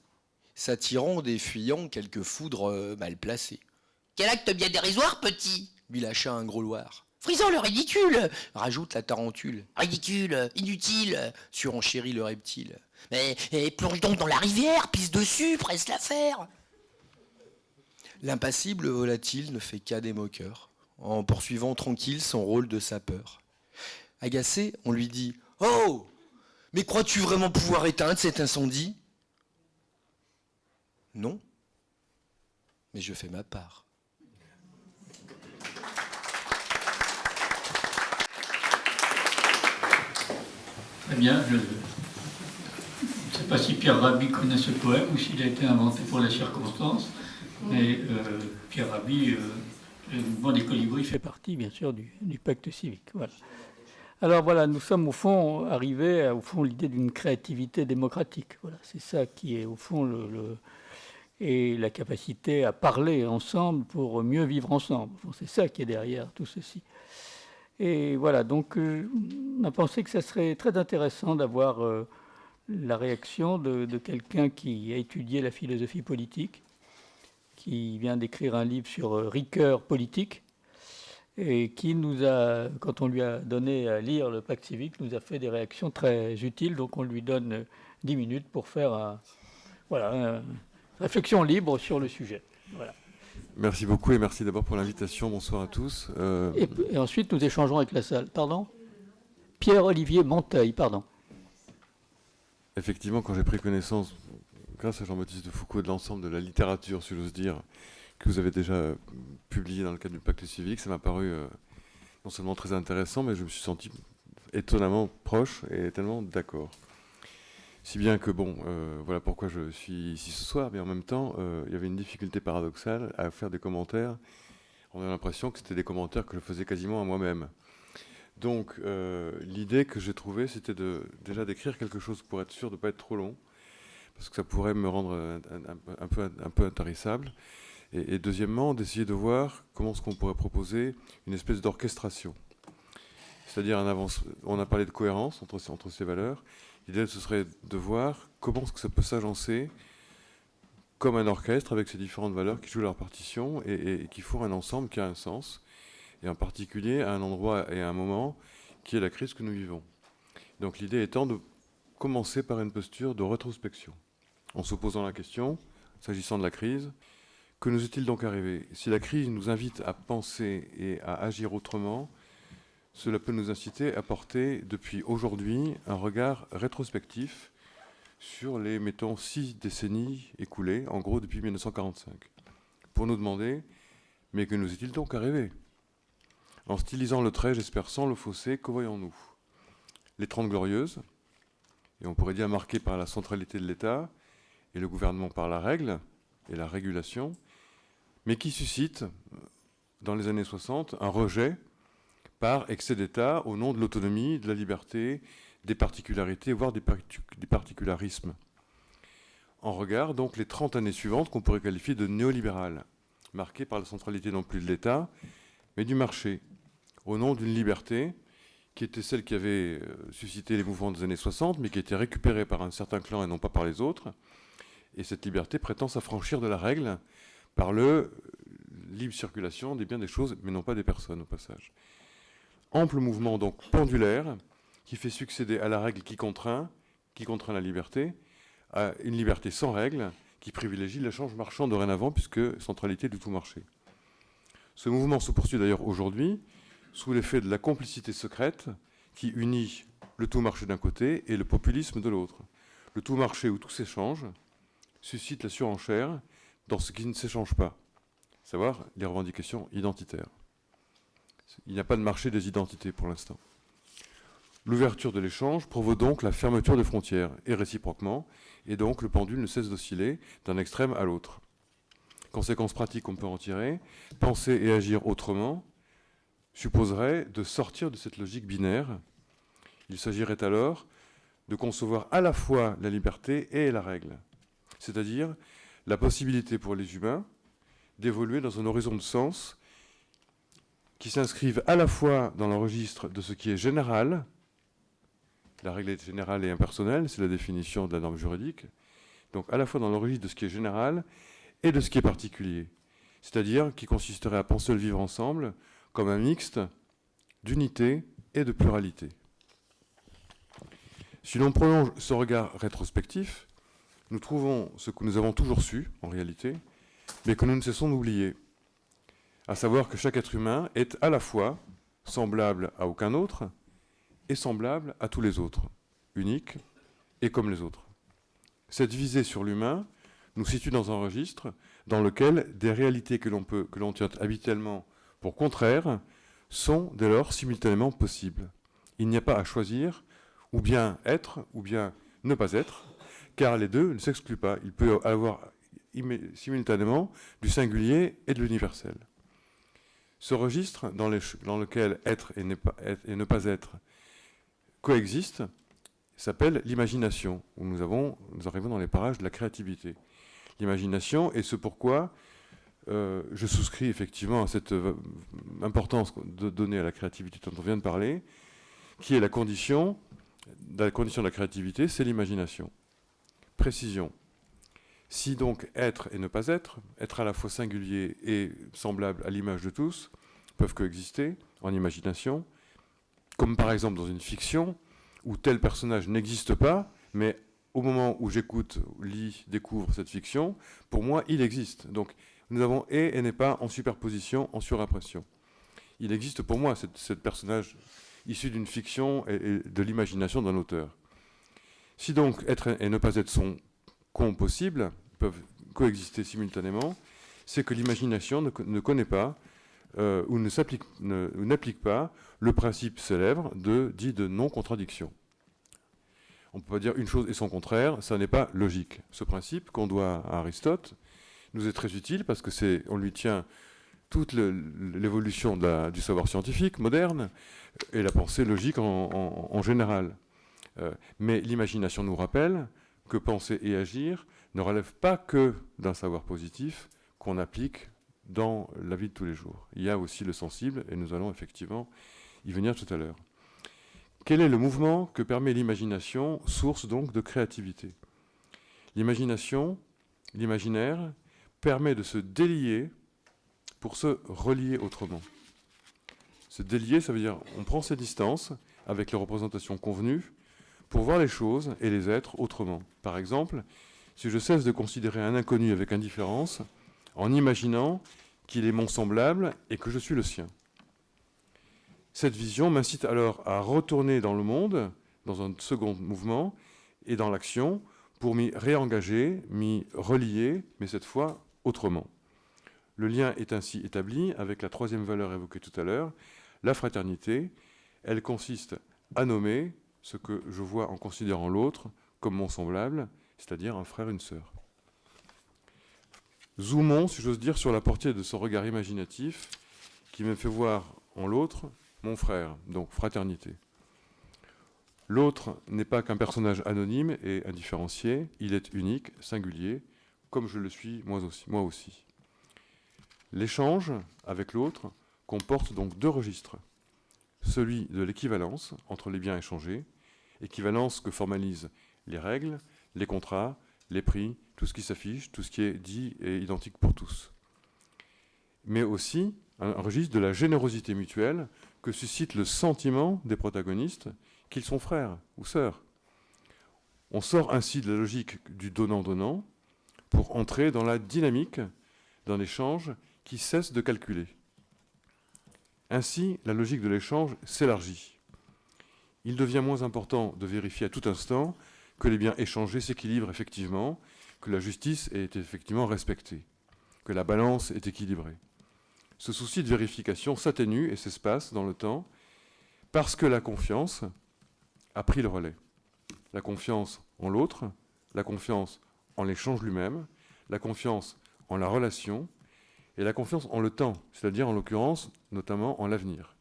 s'attirant des fuyants quelques foudres mal placées. « Quel acte bien dérisoire, petit !» lui lâcha un gros loir. « Frisant le ridicule !» rajoute la tarentule. « Ridicule, inutile !» surenchérit le reptile. « Mais plonge donc dans la rivière, pisse dessus, presse l'affaire !» L'impassible volatile ne fait qu'à des moqueurs, en poursuivant tranquille son rôle de sapeur. Agacé, on lui dit « Oh ! Mais crois-tu vraiment pouvoir éteindre cet incendie ?» Non, mais je fais ma part. Très bien, je ne sais pas si Pierre Rabhi connaît ce poème ou s'il a été inventé pour la circonstance, mais Pierre Rabhi, le mouvement des colibris fait partie bien sûr du pacte civique. Voilà. Alors voilà, nous sommes au fond arrivés à l'idée d'une créativité démocratique. Voilà, c'est ça qui est au fond et la capacité à parler ensemble pour mieux vivre ensemble. C'est ça qui est derrière tout ceci. Et voilà, donc on a pensé que ça serait très intéressant d'avoir la réaction de quelqu'un qui a étudié la philosophie politique, qui vient d'écrire un livre sur rigueur politique, et qui nous a, quand on lui a donné à lire le pacte civique, nous a fait des réactions très utiles. Donc on lui donne 10 minutes pour faire une réflexion libre sur le sujet. Voilà. Merci beaucoup et merci d'abord pour l'invitation. Bonsoir à tous. Et ensuite, nous échangeons avec la salle. Pardon ? Pierre-Olivier Monteuil, pardon. Effectivement, quand j'ai pris connaissance, grâce à Jean-Baptiste de Foucault, de l'ensemble de la littérature, si j'ose dire, que vous avez déjà publié dans le cadre du pacte civique, ça m'a paru non seulement très intéressant, mais je me suis senti étonnamment proche et tellement d'accord. Si bien que, voilà pourquoi je suis ici ce soir, mais en même temps, il y avait une difficulté paradoxale à faire des commentaires. On a l'impression que c'était des commentaires que je faisais quasiment à moi-même. Donc, l'idée que j'ai trouvée, c'était déjà d'écrire quelque chose pour être sûr de ne pas être trop long, parce que ça pourrait me rendre un peu intarissable. Et deuxièmement, d'essayer de voir comment est-ce qu'on pourrait proposer une espèce d'orchestration. C'est-à-dire, on a parlé de cohérence entre ces valeurs. L'idée, ce serait de voir comment est-ce que ça peut s'agencer comme un orchestre avec ces différentes valeurs qui jouent leur partition et qui font un ensemble qui a un sens, et en particulier à un endroit et à un moment qui est la crise que nous vivons. Donc l'idée étant de commencer par une posture de rétrospection, en se posant la question, s'agissant de la crise, que nous est-il donc arrivé ? Si la crise nous invite à penser et à agir autrement, cela peut nous inciter à porter, depuis aujourd'hui, un regard rétrospectif sur les, mettons, 6 décennies écoulées, en gros depuis 1945, pour nous demander, mais que nous est-il donc arrivé ? En stylisant le trait, j'espère sans le fausser, que voyons-nous ? Les 30 Glorieuses, et on pourrait dire marquées par la centralité de l'État, et le gouvernement par la règle et la régulation, mais qui suscitent, dans les années 60, un rejet par excès d'État au nom de l'autonomie, de la liberté, des particularités, voire des particularismes. En regard, donc, les 30 années suivantes qu'on pourrait qualifier de néolibérales, marquées par la centralité non plus de l'État, mais du marché, au nom d'une liberté qui était celle qui avait suscité les mouvements des années 60, mais qui était récupérée par un certain clan et non pas par les autres, Et cette liberté prétend s'affranchir de la règle par le libre circulation des biens, des choses, mais non pas des personnes au passage. Ample mouvement donc pendulaire qui fait succéder à la règle qui contraint la liberté, à une liberté sans règle qui privilégie l'échange marchand dorénavant puisque centralité du tout marché. Ce mouvement se poursuit d'ailleurs aujourd'hui sous l'effet de la complicité secrète qui unit le tout marché d'un côté et le populisme de l'autre. Le tout marché où tout s'échange suscite la surenchère dans ce qui ne s'échange pas, à savoir les revendications identitaires. Il n'y a pas de marché des identités pour l'instant. L'ouverture de l'échange provoque donc la fermeture des frontières, et réciproquement, et donc le pendule ne cesse d'osciller d'un extrême à l'autre. Conséquences pratiques qu'on peut en tirer, penser et agir autrement supposerait de sortir de cette logique binaire. Il s'agirait alors de concevoir à la fois la liberté et la règle, c'est-à-dire la possibilité pour les humains d'évoluer dans un horizon de sens qui s'inscrivent à la fois dans le registre de ce qui est général, la règle est générale et impersonnelle, c'est la définition de la norme juridique, donc à la fois dans le registre de ce qui est général et de ce qui est particulier, c'est-à-dire qui consisterait à penser le vivre ensemble comme un mixte d'unité et de pluralité. Si l'on prolonge ce regard rétrospectif, nous trouvons ce que nous avons toujours su, en réalité, mais que nous ne cessons d'oublier, à savoir que chaque être humain est à la fois semblable à aucun autre et semblable à tous les autres, unique et comme les autres. Cette visée sur l'humain nous situe dans un registre dans lequel des réalités que l'on tient habituellement pour contraires sont dès lors simultanément possibles. Il n'y a pas à choisir ou bien être ou bien ne pas être, car les deux ne s'excluent pas. Il peut y avoir simultanément du singulier et de l'universel. Ce registre dans lequel être et ne pas être coexistent s'appelle l'imagination, où nous arrivons dans les parages de la créativité. L'imagination est ce pourquoi je souscris effectivement à cette importance donnée à la créativité dont on vient de parler, qui est la condition de la créativité, c'est l'imagination. Précision. Si donc être et ne pas être à la fois singulier et semblable à l'image de tous, peuvent coexister en imagination, comme par exemple dans une fiction où tel personnage n'existe pas, mais au moment où j'écoute, lis, découvre cette fiction, pour moi, il existe. Donc nous avons et n'est pas en superposition, en surimpression. Il existe pour moi, ce personnage issu d'une fiction et de l'imagination d'un auteur. Si donc être et ne pas être sont compossibles, peuvent coexister simultanément, c'est que l'imagination ne connaît pas ou n'applique pas le principe célèbre dit de non-contradiction. On ne peut pas dire une chose et son contraire, ça n'est pas logique. Ce principe qu'on doit à Aristote nous est très utile parce que on lui tient toute l'évolution du savoir scientifique moderne et la pensée logique en général. Mais l'imagination nous rappelle que penser et agir ne relèvent pas que d'un savoir positif qu'on applique dans la vie de tous les jours. Il y a aussi le sensible, et nous allons effectivement y venir tout à l'heure. Quel est le mouvement que permet l'imagination, source donc de créativité? L'imagination, l'imaginaire, permet de se délier pour se relier autrement. Se délier, ça veut dire on prend ses distances avec les représentations convenues pour voir les choses et les êtres autrement. Par exemple, si je cesse de considérer un inconnu avec indifférence, en imaginant qu'il est mon semblable et que je suis le sien. Cette vision m'incite alors à retourner dans le monde, dans un second mouvement, et dans l'action, pour m'y réengager, m'y relier, mais cette fois autrement. Le lien est ainsi établi avec la troisième valeur évoquée tout à l'heure, la fraternité. Elle consiste à nommer ce que je vois en considérant l'autre comme mon semblable, c'est-à-dire un frère, une sœur. Zoomons, si j'ose dire, sur la portée de ce regard imaginatif qui me fait voir en l'autre mon frère, donc fraternité. L'autre n'est pas qu'un personnage anonyme et indifférencié, il est unique, singulier, comme je le suis moi aussi. L'échange avec l'autre comporte donc deux registres. Celui de l'équivalence entre les biens échangés, équivalence que formalisent les règles, les contrats, les prix, tout ce qui s'affiche, tout ce qui est dit est identique pour tous. Mais aussi un registre de la générosité mutuelle que suscite le sentiment des protagonistes qu'ils sont frères ou sœurs. On sort ainsi de la logique du donnant-donnant pour entrer dans la dynamique d'un échange qui cesse de calculer. Ainsi, la logique de l'échange s'élargit. Il devient moins important de vérifier à tout instant que les biens échangés s'équilibrent effectivement, que la justice est effectivement respectée, que la balance est équilibrée. Ce souci de vérification s'atténue et s'espace dans le temps parce que la confiance a pris le relais. La confiance en l'autre, la confiance en l'échange lui-même, la confiance en la relation et la confiance en le temps, c'est-à-dire en l'occurrence notamment en l'avenir.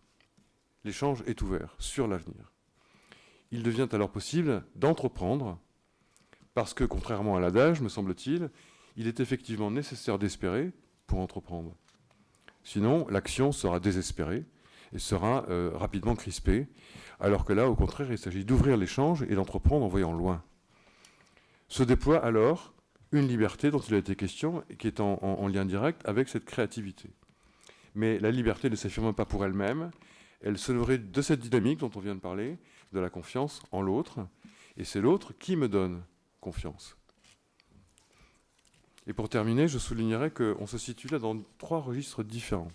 L'échange est ouvert sur l'avenir. Il devient alors possible d'entreprendre parce que, contrairement à l'adage, me semble-t-il, il est effectivement nécessaire d'espérer pour entreprendre. Sinon, l'action sera désespérée et sera rapidement crispée, alors que là, au contraire, il s'agit d'ouvrir l'échange et d'entreprendre en voyant loin. Se déploie alors une liberté dont il a été question et qui est en lien direct avec cette créativité. Mais la liberté ne s'affirme pas pour elle-même, elle se nourrit de cette dynamique dont on vient de parler, de la confiance en l'autre, et c'est l'autre qui me donne confiance. Et pour terminer, je soulignerai qu'on se situe là dans 3 registres différents.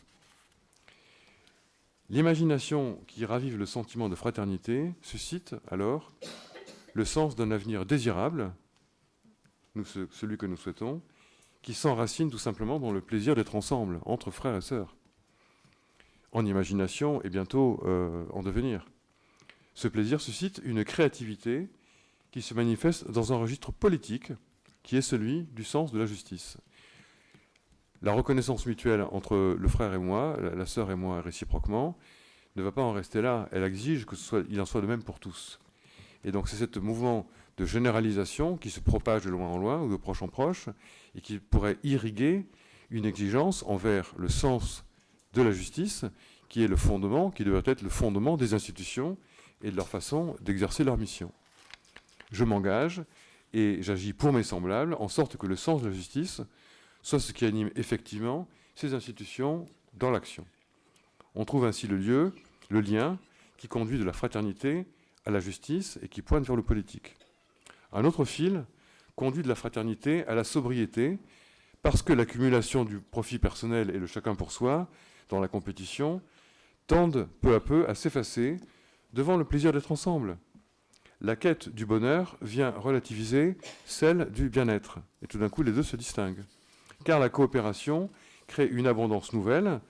L'imagination qui ravive le sentiment de fraternité suscite alors le sens d'un avenir désirable, celui que nous souhaitons, qui s'enracine tout simplement dans le plaisir d'être ensemble, entre frères et sœurs, en imagination et bientôt en devenir. Ce plaisir suscite une créativité qui se manifeste dans un registre politique qui est celui du sens de la justice. La reconnaissance mutuelle entre le frère et moi, la sœur et moi réciproquement, ne va pas en rester là. Elle exige qu'il en soit de même pour tous. Et donc c'est ce mouvement de généralisation qui se propage de loin en loin ou de proche en proche et qui pourrait irriguer une exigence envers le sens de la justice qui est le fondement, qui devrait être le fondement des institutions et de leur façon d'exercer leur mission. Je m'engage et j'agis pour mes semblables en sorte que le sens de la justice soit ce qui anime effectivement ces institutions dans l'action. On trouve ainsi le lien qui conduit de la fraternité à la justice et qui pointe vers le politique. Un autre fil conduit de la fraternité à la sobriété parce que l'accumulation du profit personnel et le chacun pour soi dans la compétition tendent peu à peu à s'effacer devant le plaisir d'être ensemble. La quête du bonheur vient relativiser celle du bien-être. Et tout d'un coup, les deux se distinguent. Car la coopération crée une abondance nouvelle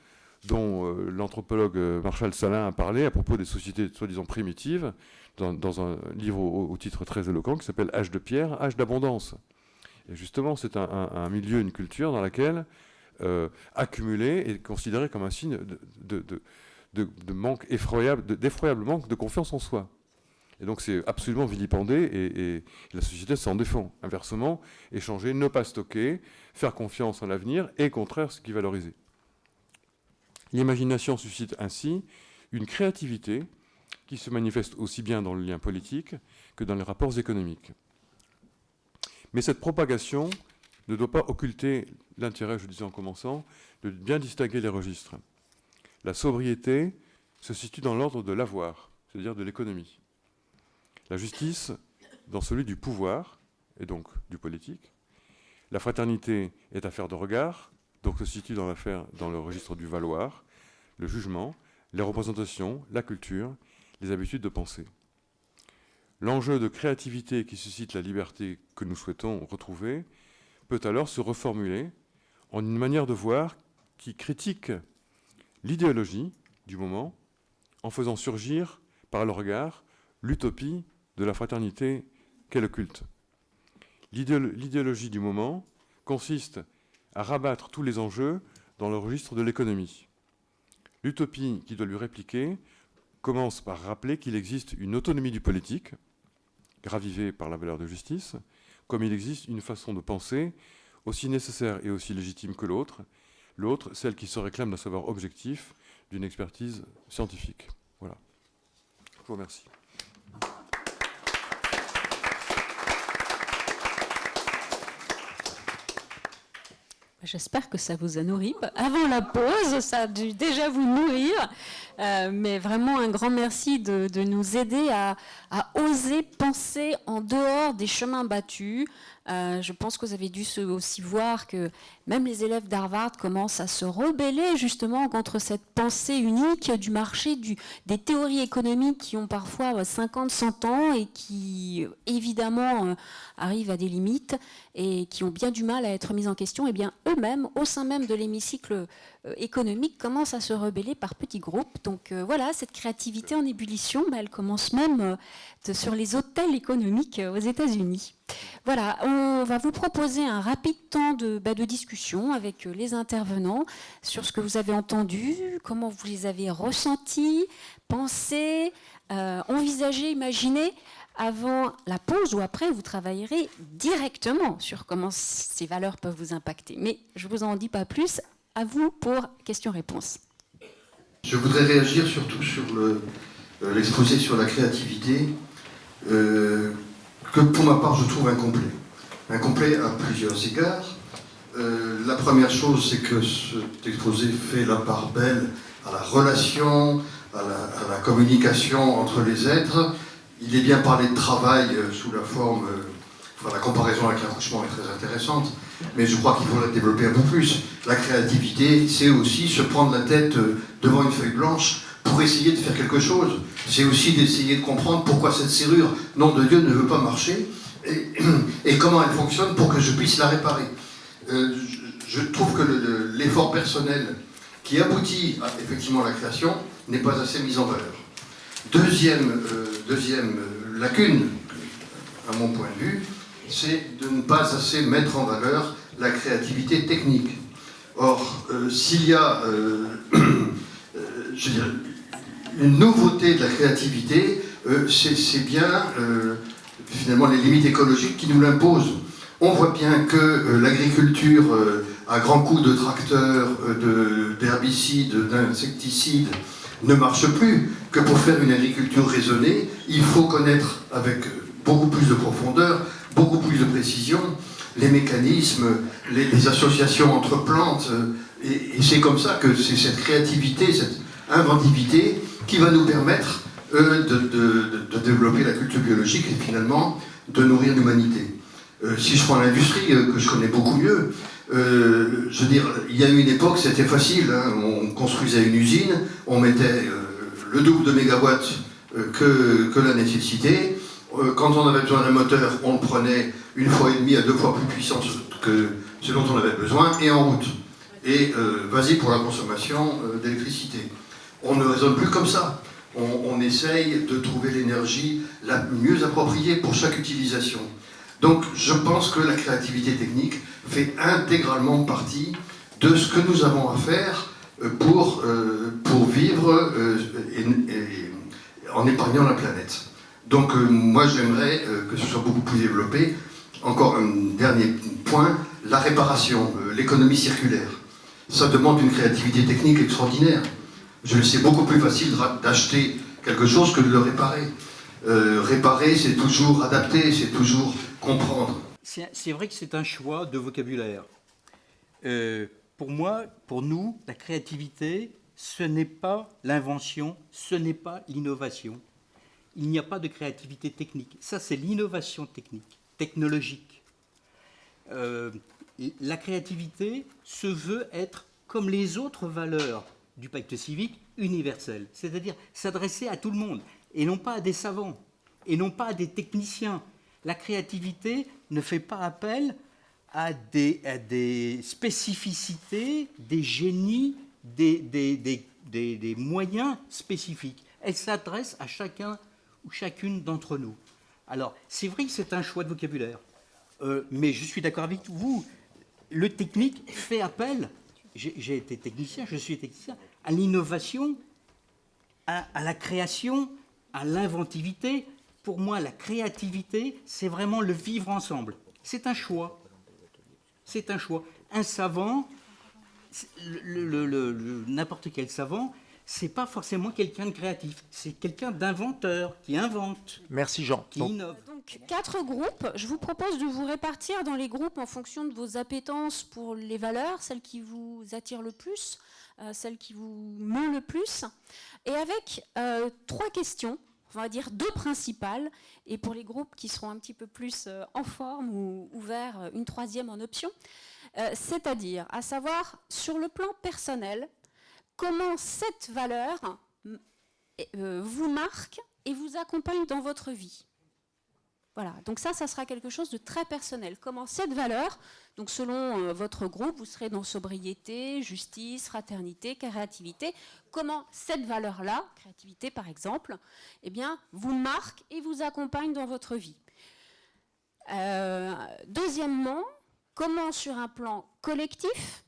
dont l'anthropologue Marshall Salin a parlé à propos des sociétés soi-disant primitives dans un livre au titre très éloquent qui s'appelle « Âge de pierre, âge d'abondance ». Et justement, c'est un milieu, une culture dans laquelle accumuler est considéré comme un signe de manque d'effroyable manque de confiance en soi. Et donc c'est absolument vilipendé et la société s'en défend. Inversement, échanger, ne pas stocker, faire confiance en l'avenir et, au contraire, ce qui est valorisé. L'imagination suscite ainsi une créativité qui se manifeste aussi bien dans le lien politique que dans les rapports économiques. Mais cette propagation ne doit pas occulter l'intérêt, je disais en commençant, de bien distinguer les registres. La sobriété se situe dans l'ordre de l'avoir, c'est-à-dire de l'économie. La justice dans celui du pouvoir, et donc du politique. La fraternité est affaire de regard, donc se situe dans le registre du valoir, le jugement, les représentations, la culture, les habitudes de pensée. L'enjeu de créativité qui suscite la liberté que nous souhaitons retrouver peut alors se reformuler en une manière de voir qui critique l'idéologie du moment en faisant surgir par le regard l'utopie de la fraternité qu'est le culte. L'idéologie du moment consiste à rabattre tous les enjeux dans le registre de l'économie. L'utopie qui doit lui répliquer commence par rappeler qu'il existe une autonomie du politique, ravivée par la valeur de justice, comme il existe une façon de penser aussi nécessaire et aussi légitime que l'autre, celle qui se réclame d'un savoir objectif, d'une expertise scientifique. Voilà. Je vous remercie. J'espère que ça vous a nourri. Avant la pause, ça a dû déjà vous nourrir. Mais vraiment un grand merci de nous aider à oser penser en dehors des chemins battus. Je pense que vous avez dû aussi voir que même les élèves d'Harvard commencent à se rebeller justement contre cette pensée unique du marché, des théories économiques qui ont parfois 50, 100 ans et qui évidemment arrivent à des limites et qui ont bien du mal à être mises en question. Et bien eux-mêmes, au sein même de l'hémicycle économique, commencent à se rebeller par petits groupes. Donc voilà, cette créativité en ébullition, elle commence même sur les hôtels économiques aux États-Unis. Voilà, on va vous proposer un rapide temps de discussion avec les intervenants sur ce que vous avez entendu, comment vous les avez ressentis, pensés, envisagés, imaginés. Avant la pause ou après, vous travaillerez directement sur comment ces valeurs peuvent vous impacter. Mais je ne vous en dis pas plus. À vous pour questions-réponses. Je voudrais réagir surtout sur l'exposé sur la créativité, que pour ma part je trouve incomplet. Incomplet à plusieurs égards. La première chose, c'est que cet exposé fait la part belle à la relation, à la communication entre les êtres. Il est bien parlé de travail sous la forme... la comparaison avec l'accouchement est très intéressante, mais je crois qu'il faut la développer un peu plus. La créativité, c'est aussi se prendre la tête devant une feuille blanche pour essayer de faire quelque chose. C'est aussi d'essayer de comprendre pourquoi cette serrure, nom de Dieu, ne veut pas marcher, et comment elle fonctionne pour que je puisse la réparer. Je trouve que l'effort personnel qui aboutit à effectivement la création n'est pas assez mis en valeur. Deuxième lacune, à mon point de vue, c'est de ne pas assez mettre en valeur la créativité technique. Or, s'il y a je dirais, une nouveauté de la créativité, c'est bien finalement les limites écologiques qui nous l'imposent. On voit bien que l'agriculture à grands coups de tracteurs, d'herbicides, d'insecticides ne marche plus, que pour faire une agriculture raisonnée, il faut connaître avec beaucoup plus de profondeur, beaucoup plus de précision, les mécanismes, les associations entre plantes, et c'est comme ça que c'est cette créativité, cette inventivité qui va nous permettre de développer la culture biologique et finalement de nourrir l'humanité. Si je prends l'industrie, que je connais beaucoup mieux, je veux dire, il y a eu une époque, c'était facile, hein, on construisait une usine, on mettait le double de mégawatts que la nécessité. Quand on avait besoin d'un moteur, on le prenait 1,5 fois à 2 fois plus puissant que ce dont on avait besoin, et en route. Et vas-y pour la consommation d'électricité. On ne raisonne plus comme ça. On essaye de trouver l'énergie la mieux appropriée pour chaque utilisation. Donc je pense que la créativité technique fait intégralement partie de ce que nous avons à faire pour vivre en épargnant la planète. Donc moi j'aimerais que ce soit beaucoup plus développé. Encore un dernier point, la réparation, l'économie circulaire. Ça demande une créativité technique extraordinaire. C'est beaucoup plus facile d'acheter quelque chose que de le réparer. Réparer, c'est toujours adapter, c'est toujours comprendre. C'est vrai que c'est un choix de vocabulaire. Pour moi, pour nous, la créativité, ce n'est pas l'invention, ce n'est pas l'innovation. Il n'y a pas de créativité technique. Ça, c'est l'innovation technique, technologique. La créativité se veut être, comme les autres valeurs du pacte civique, universelle. C'est-à-dire s'adresser à tout le monde, et non pas à des savants, et non pas à des techniciens. La créativité ne fait pas appel à des spécificités, des génies, des moyens spécifiques. Elle s'adresse à chacun ou chacune d'entre nous. Alors, c'est vrai que c'est un choix de vocabulaire, mais je suis d'accord avec vous. Le technique fait appel, j'ai été technicien, je suis technicien, à l'innovation, à la création, à l'inventivité. Pour moi, la créativité, c'est vraiment le vivre ensemble. C'est un choix. C'est un choix. Un savant, n'importe quel savant, c'est pas forcément quelqu'un de créatif. C'est quelqu'un d'inventeur, qui invente. Merci Jean. Qui innove. Donc, donc 4 groupes. Je vous propose de vous répartir dans les groupes en fonction de vos appétences pour les valeurs, celles qui vous attirent le plus, celles qui vous meuent le plus, et avec 3 questions, on va dire 2 principales, et pour les groupes qui seront un petit peu plus en forme ou ouverts, une 3e en option, c'est-à-dire, à savoir, sur le plan personnel, comment cette valeur vous marque et vous accompagne dans votre vie. Voilà, donc ça sera quelque chose de très personnel. Comment cette valeur, donc selon votre groupe, vous serez dans sobriété, justice, fraternité, créativité, comment cette valeur-là, créativité par exemple, eh bien, vous marque et vous accompagne dans votre vie. Deuxièmement, comment sur un plan collectif,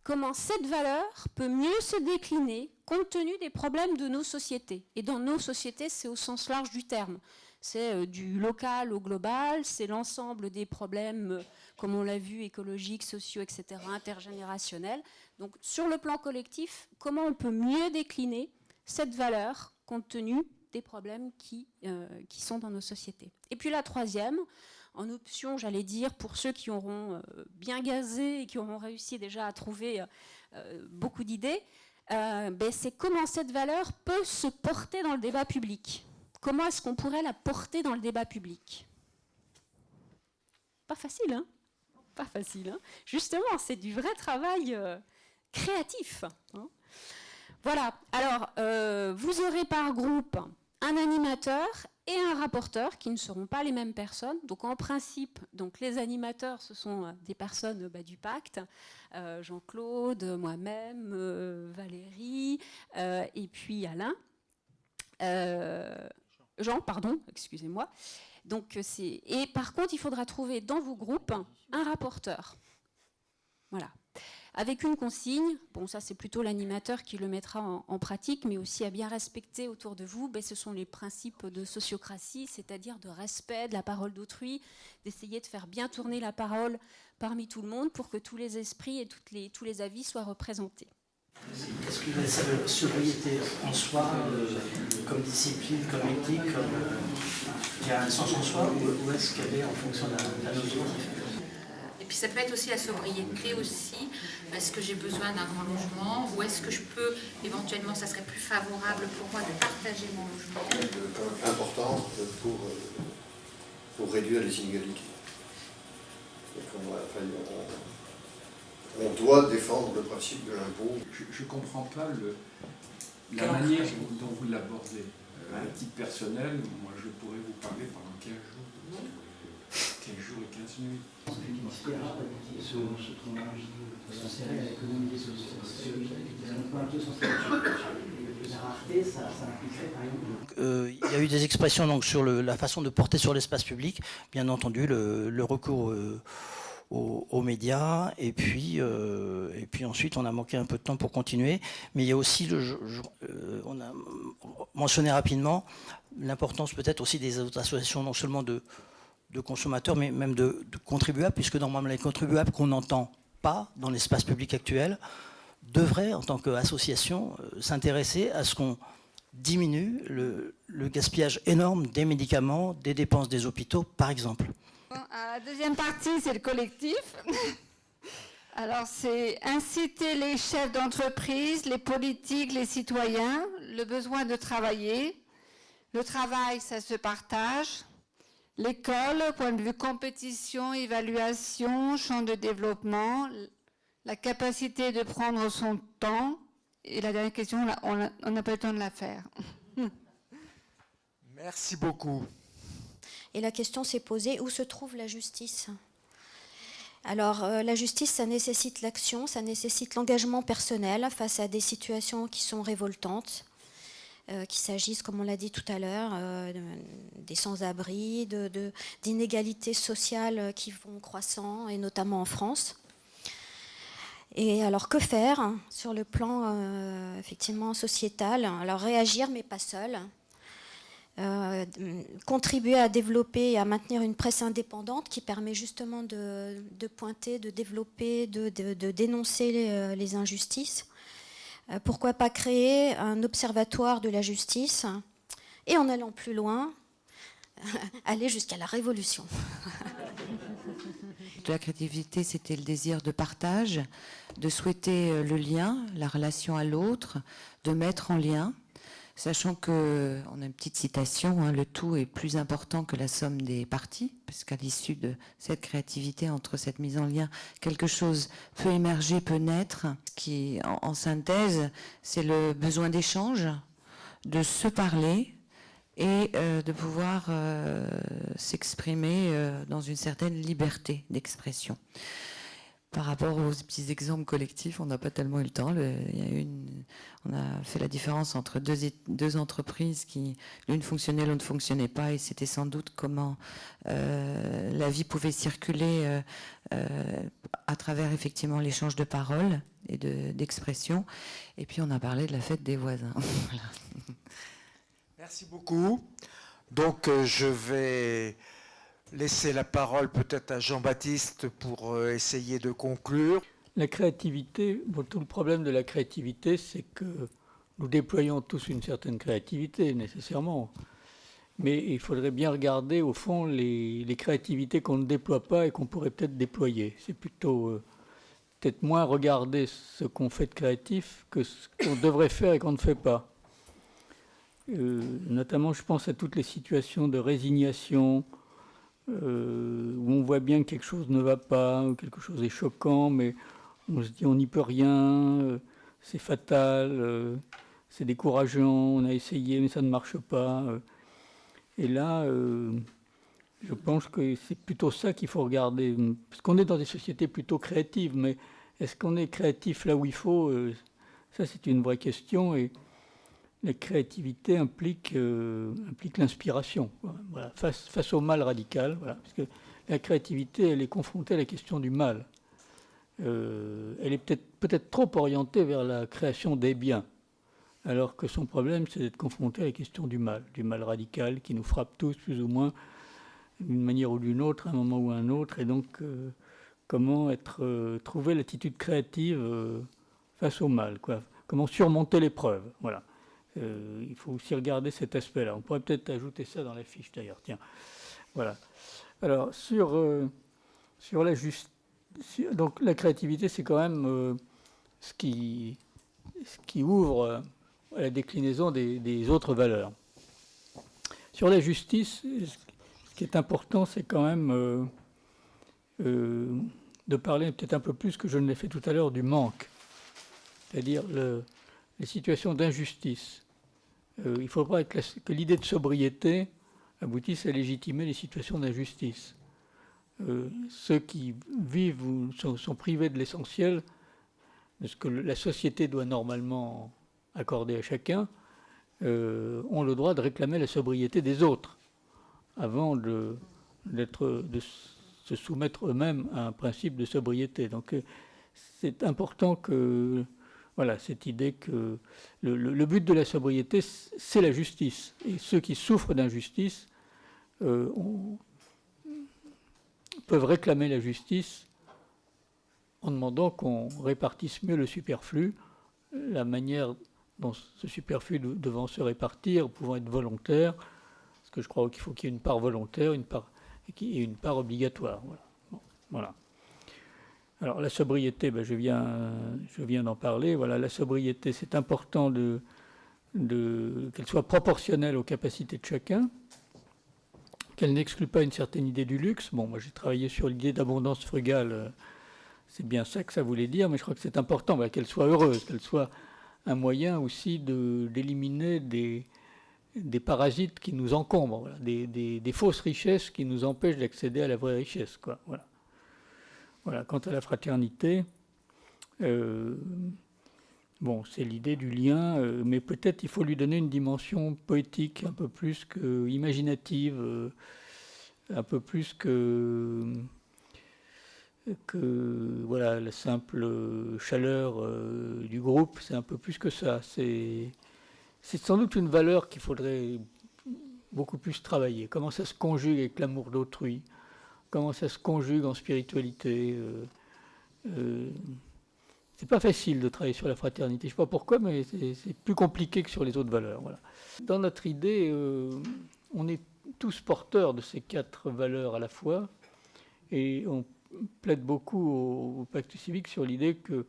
comment cette valeur peut mieux se décliner compte tenu des problèmes de nos sociétés. Et dans nos sociétés, c'est au sens large du terme. C'est du local au global, c'est l'ensemble des problèmes, comme on l'a vu, écologiques, sociaux, etc., intergénérationnels. Donc sur le plan collectif, comment on peut mieux décliner cette valeur compte tenu des problèmes qui sont dans nos sociétés. Et puis la 3e, en option, j'allais dire, pour ceux qui auront bien gazé et qui auront réussi déjà à trouver beaucoup d'idées, c'est comment cette valeur peut se porter dans le débat public. Comment est-ce qu'on pourrait la porter dans le débat public? Pas facile, hein? Pas facile, hein? Justement, c'est du vrai travail créatif. Hein. Voilà, alors, vous aurez par groupe un animateur et un rapporteur qui ne seront pas les mêmes personnes. Donc en principe, donc, les animateurs, ce sont des personnes du pacte, Jean-Claude, moi-même, Valérie, et puis Alain. Jean, pardon, excusez-moi. Donc, et par contre, il faudra trouver dans vos groupes un rapporteur. Voilà. Avec une consigne, bon ça c'est plutôt l'animateur qui le mettra en pratique, mais aussi à bien respecter autour de vous, ce sont les principes de sociocratie, c'est-à-dire de respect de la parole d'autrui, d'essayer de faire bien tourner la parole parmi tout le monde pour que tous les esprits et tous les avis soient représentés. Est-ce que la sobriété en soi, comme discipline, comme éthique, qui a un sens en soi, ou est-ce qu'elle est en fonction d'un objectif? Et puis ça peut être aussi la sobriété aussi, est-ce que j'ai besoin d'un grand logement, ou est-ce que je peux, éventuellement, ça serait plus favorable pour moi de partager mon logement. Important pour réduire les inégalités. On doit défendre le principe de l'impôt. Je ne comprends pas la manière dont vous l'abordez. À titre personnel, moi je pourrais vous parler pendant 15 jours. 15 jours et 15 nuits. S'insérer à l'économie sociologique, on peut un peu s'en servir. La rareté, ça impliquerait par exemple. Il y a eu des expressions donc, sur la façon de porter sur l'espace public, bien entendu le recours aux médias, et puis ensuite on a manqué un peu de temps pour continuer, mais il y a aussi, on a mentionné rapidement l'importance peut-être aussi des autres associations, non seulement de consommateurs, mais même de contribuables, puisque normalement les contribuables qu'on n'entend pas dans l'espace public actuel devraient, en tant qu'association, s'intéresser à ce qu'on diminue le gaspillage énorme des médicaments, des dépenses des hôpitaux, par exemple. La deuxième partie, c'est le collectif. Alors, c'est inciter les chefs d'entreprise, les politiques, les citoyens, le besoin de travailler. Le travail, ça se partage. L'école, point de vue compétition, évaluation, champ de développement, la capacité de prendre son temps. Et la dernière question, on n'a pas le temps de la faire. Merci beaucoup. Et la question s'est posée, où se trouve la justice? Alors, la justice, ça nécessite l'action, ça nécessite l'engagement personnel face à des situations qui sont révoltantes, qu'il s'agisse, comme on l'a dit tout à l'heure, des sans-abri, d'inégalités sociales qui vont croissant, et notamment en France. Et alors, que faire sur le plan, effectivement, sociétal? Alors, réagir, mais pas seul. Contribuer à développer et à maintenir une presse indépendante qui permet justement de pointer, de développer, de dénoncer les injustices. Pourquoi pas créer un observatoire de la justice? Et en allant plus loin, aller jusqu'à la révolution. La créativité, c'était le désir de partage, de souhaiter le lien, la relation à l'autre, de mettre en lien, sachant que, on a une petite citation, hein, le tout est plus important que la somme des parties, parce qu'à l'issue de cette créativité, entre cette mise en lien, quelque chose peut émerger, peut naître, qui, en synthèse, c'est le besoin d'échange, de se parler, et de pouvoir s'exprimer dans une certaine liberté d'expression. Par rapport aux petits exemples collectifs, on n'a pas tellement eu le temps. On a fait la différence entre deux entreprises qui, l'une fonctionnait, l'autre ne fonctionnait pas, et c'était sans doute comment la vie pouvait circuler à travers effectivement l'échange de paroles et d'expressions. Et puis on a parlé de la fête des voisins. Voilà. Merci beaucoup. Donc je vais laisser la parole peut-être à Jean-Baptiste pour essayer de conclure. La créativité, bon, tout le problème de la créativité, c'est que nous déployons tous une certaine créativité, nécessairement. Mais il faudrait bien regarder, au fond, les créativités qu'on ne déploie pas et qu'on pourrait peut-être déployer. C'est plutôt peut-être moins regarder ce qu'on fait de créatif que ce qu'on devrait faire et qu'on ne fait pas. Notamment, je pense à toutes les situations de résignation, où on voit bien que quelque chose ne va pas, ou quelque chose est choquant, mais on se dit on n'y peut rien, c'est fatal, c'est décourageant, on a essayé mais ça ne marche pas. Et là, je pense que c'est plutôt ça qu'il faut regarder, parce qu'on est dans des sociétés plutôt créatives, mais est-ce qu'on est créatif là où il faut? Ça, c'est une vraie question. Et la créativité implique l'inspiration, voilà, face au mal radical, voilà, parce que la créativité, elle est confrontée à la question du mal. Elle est peut-être trop orientée vers la création des biens, alors que son problème, c'est d'être confrontée à la question du mal radical qui nous frappe tous plus ou moins d'une manière ou d'une autre, à un moment ou à un autre, et donc comment trouver l'attitude créative face au mal, quoi. Comment surmonter l'épreuve, voilà. Il faut aussi regarder cet aspect-là. On pourrait peut-être ajouter ça dans la fiche, d'ailleurs. Tiens, voilà. Alors, sur la justice, donc la créativité, c'est quand même ce qui ouvre à la déclinaison des autres valeurs. Sur la justice, ce qui est important, c'est quand même de parler peut-être un peu plus que je ne l'ai fait tout à l'heure du manque, c'est-à-dire les situations d'injustice. Il ne faut pas que l'idée de sobriété aboutisse à légitimer les situations d'injustice. Ceux qui vivent ou sont privés de l'essentiel, de ce que la société doit normalement accorder à chacun, ont le droit de réclamer la sobriété des autres, avant de se soumettre eux-mêmes à un principe de sobriété. Donc c'est important que... Voilà, cette idée que le but de la sobriété, c'est la justice. Et ceux qui souffrent d'injustice peuvent réclamer la justice en demandant qu'on répartisse mieux le superflu, la manière dont ce superflu devant se répartir, pouvant être volontaire, parce que je crois qu'il faut qu'il y ait une part volontaire et une part obligatoire. Voilà. Bon, voilà. Alors la sobriété, je viens d'en parler. Voilà, la sobriété, c'est important qu'elle soit proportionnelle aux capacités de chacun, qu'elle n'exclue pas une certaine idée du luxe. Bon, moi j'ai travaillé sur l'idée d'abondance frugale, c'est bien ça que ça voulait dire, mais je crois que c'est important qu'elle soit heureuse, qu'elle soit un moyen aussi d'éliminer des parasites qui nous encombrent, voilà, des fausses richesses qui nous empêchent d'accéder à la vraie richesse, quoi. Voilà. Voilà, quant à la fraternité, bon, c'est l'idée du lien, mais peut-être il faut lui donner une dimension poétique un peu plus qu'imaginative, un peu plus que voilà, la simple chaleur du groupe, c'est un peu plus que ça. C'est sans doute une valeur qu'il faudrait beaucoup plus travailler. Comment ça se conjugue avec l'amour d'autrui ? Comment ça se conjugue en spiritualité. C'est pas facile de travailler sur la fraternité. Je ne sais pas pourquoi, mais c'est plus compliqué que sur les autres valeurs. Voilà. Dans notre idée, on est tous porteurs de ces 4 valeurs à la fois. Et on plaide beaucoup au pacte civique sur l'idée que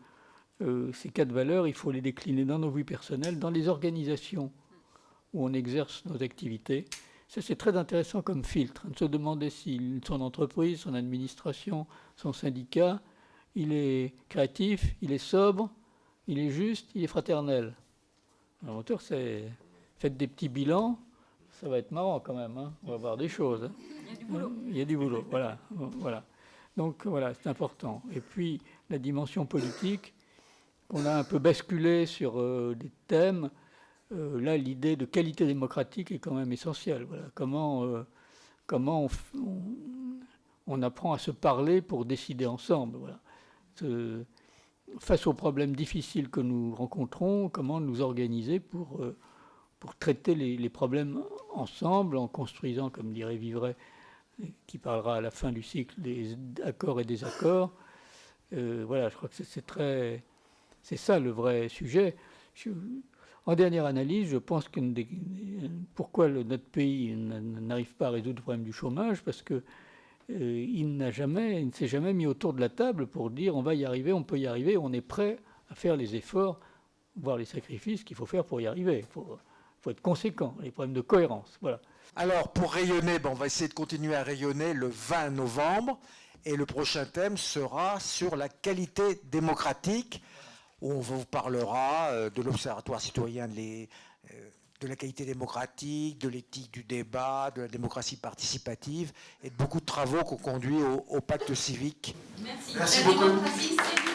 ces 4 valeurs, il faut les décliner dans nos vies personnelles, dans les organisations où on exerce nos activités. Ça, c'est très intéressant comme filtre, de se demander si son entreprise, son administration, son syndicat, il est créatif, il est sobre, il est juste, il est fraternel. L'aventure, c'est faites des petits bilans, ça va être marrant quand même, hein. On va voir des choses. Hein. Il y a du boulot. Il y a du boulot, voilà. Voilà. Donc voilà, c'est important. Et puis la dimension politique, on a un peu basculé sur des thèmes. Là, l'idée de qualité démocratique est quand même essentielle. Voilà. Comment on apprend à se parler pour décider ensemble. Voilà. Face aux problèmes difficiles que nous rencontrons, comment nous organiser pour traiter les problèmes ensemble, en construisant, comme dirait Vivray, qui parlera à la fin du cycle des accords et désaccords. Voilà, je crois que c'est ça le vrai sujet. En dernière analyse, je pense que pourquoi notre pays n'arrive pas à résoudre le problème du chômage, parce que il ne s'est jamais mis autour de la table pour dire on va y arriver, on peut y arriver, on est prêt à faire les efforts, voire les sacrifices qu'il faut faire pour y arriver. Il faut être conséquent, les problèmes de cohérence. Voilà. Alors, pour rayonner, on va essayer de continuer à rayonner le 20 novembre. Et le prochain thème sera sur la qualité démocratique, où on vous parlera de l'Observatoire citoyen de la qualité démocratique, de l'éthique du débat, de la démocratie participative et de beaucoup de travaux qu'on conduit au pacte civique. Merci. Merci La beaucoup. démocratie, c'est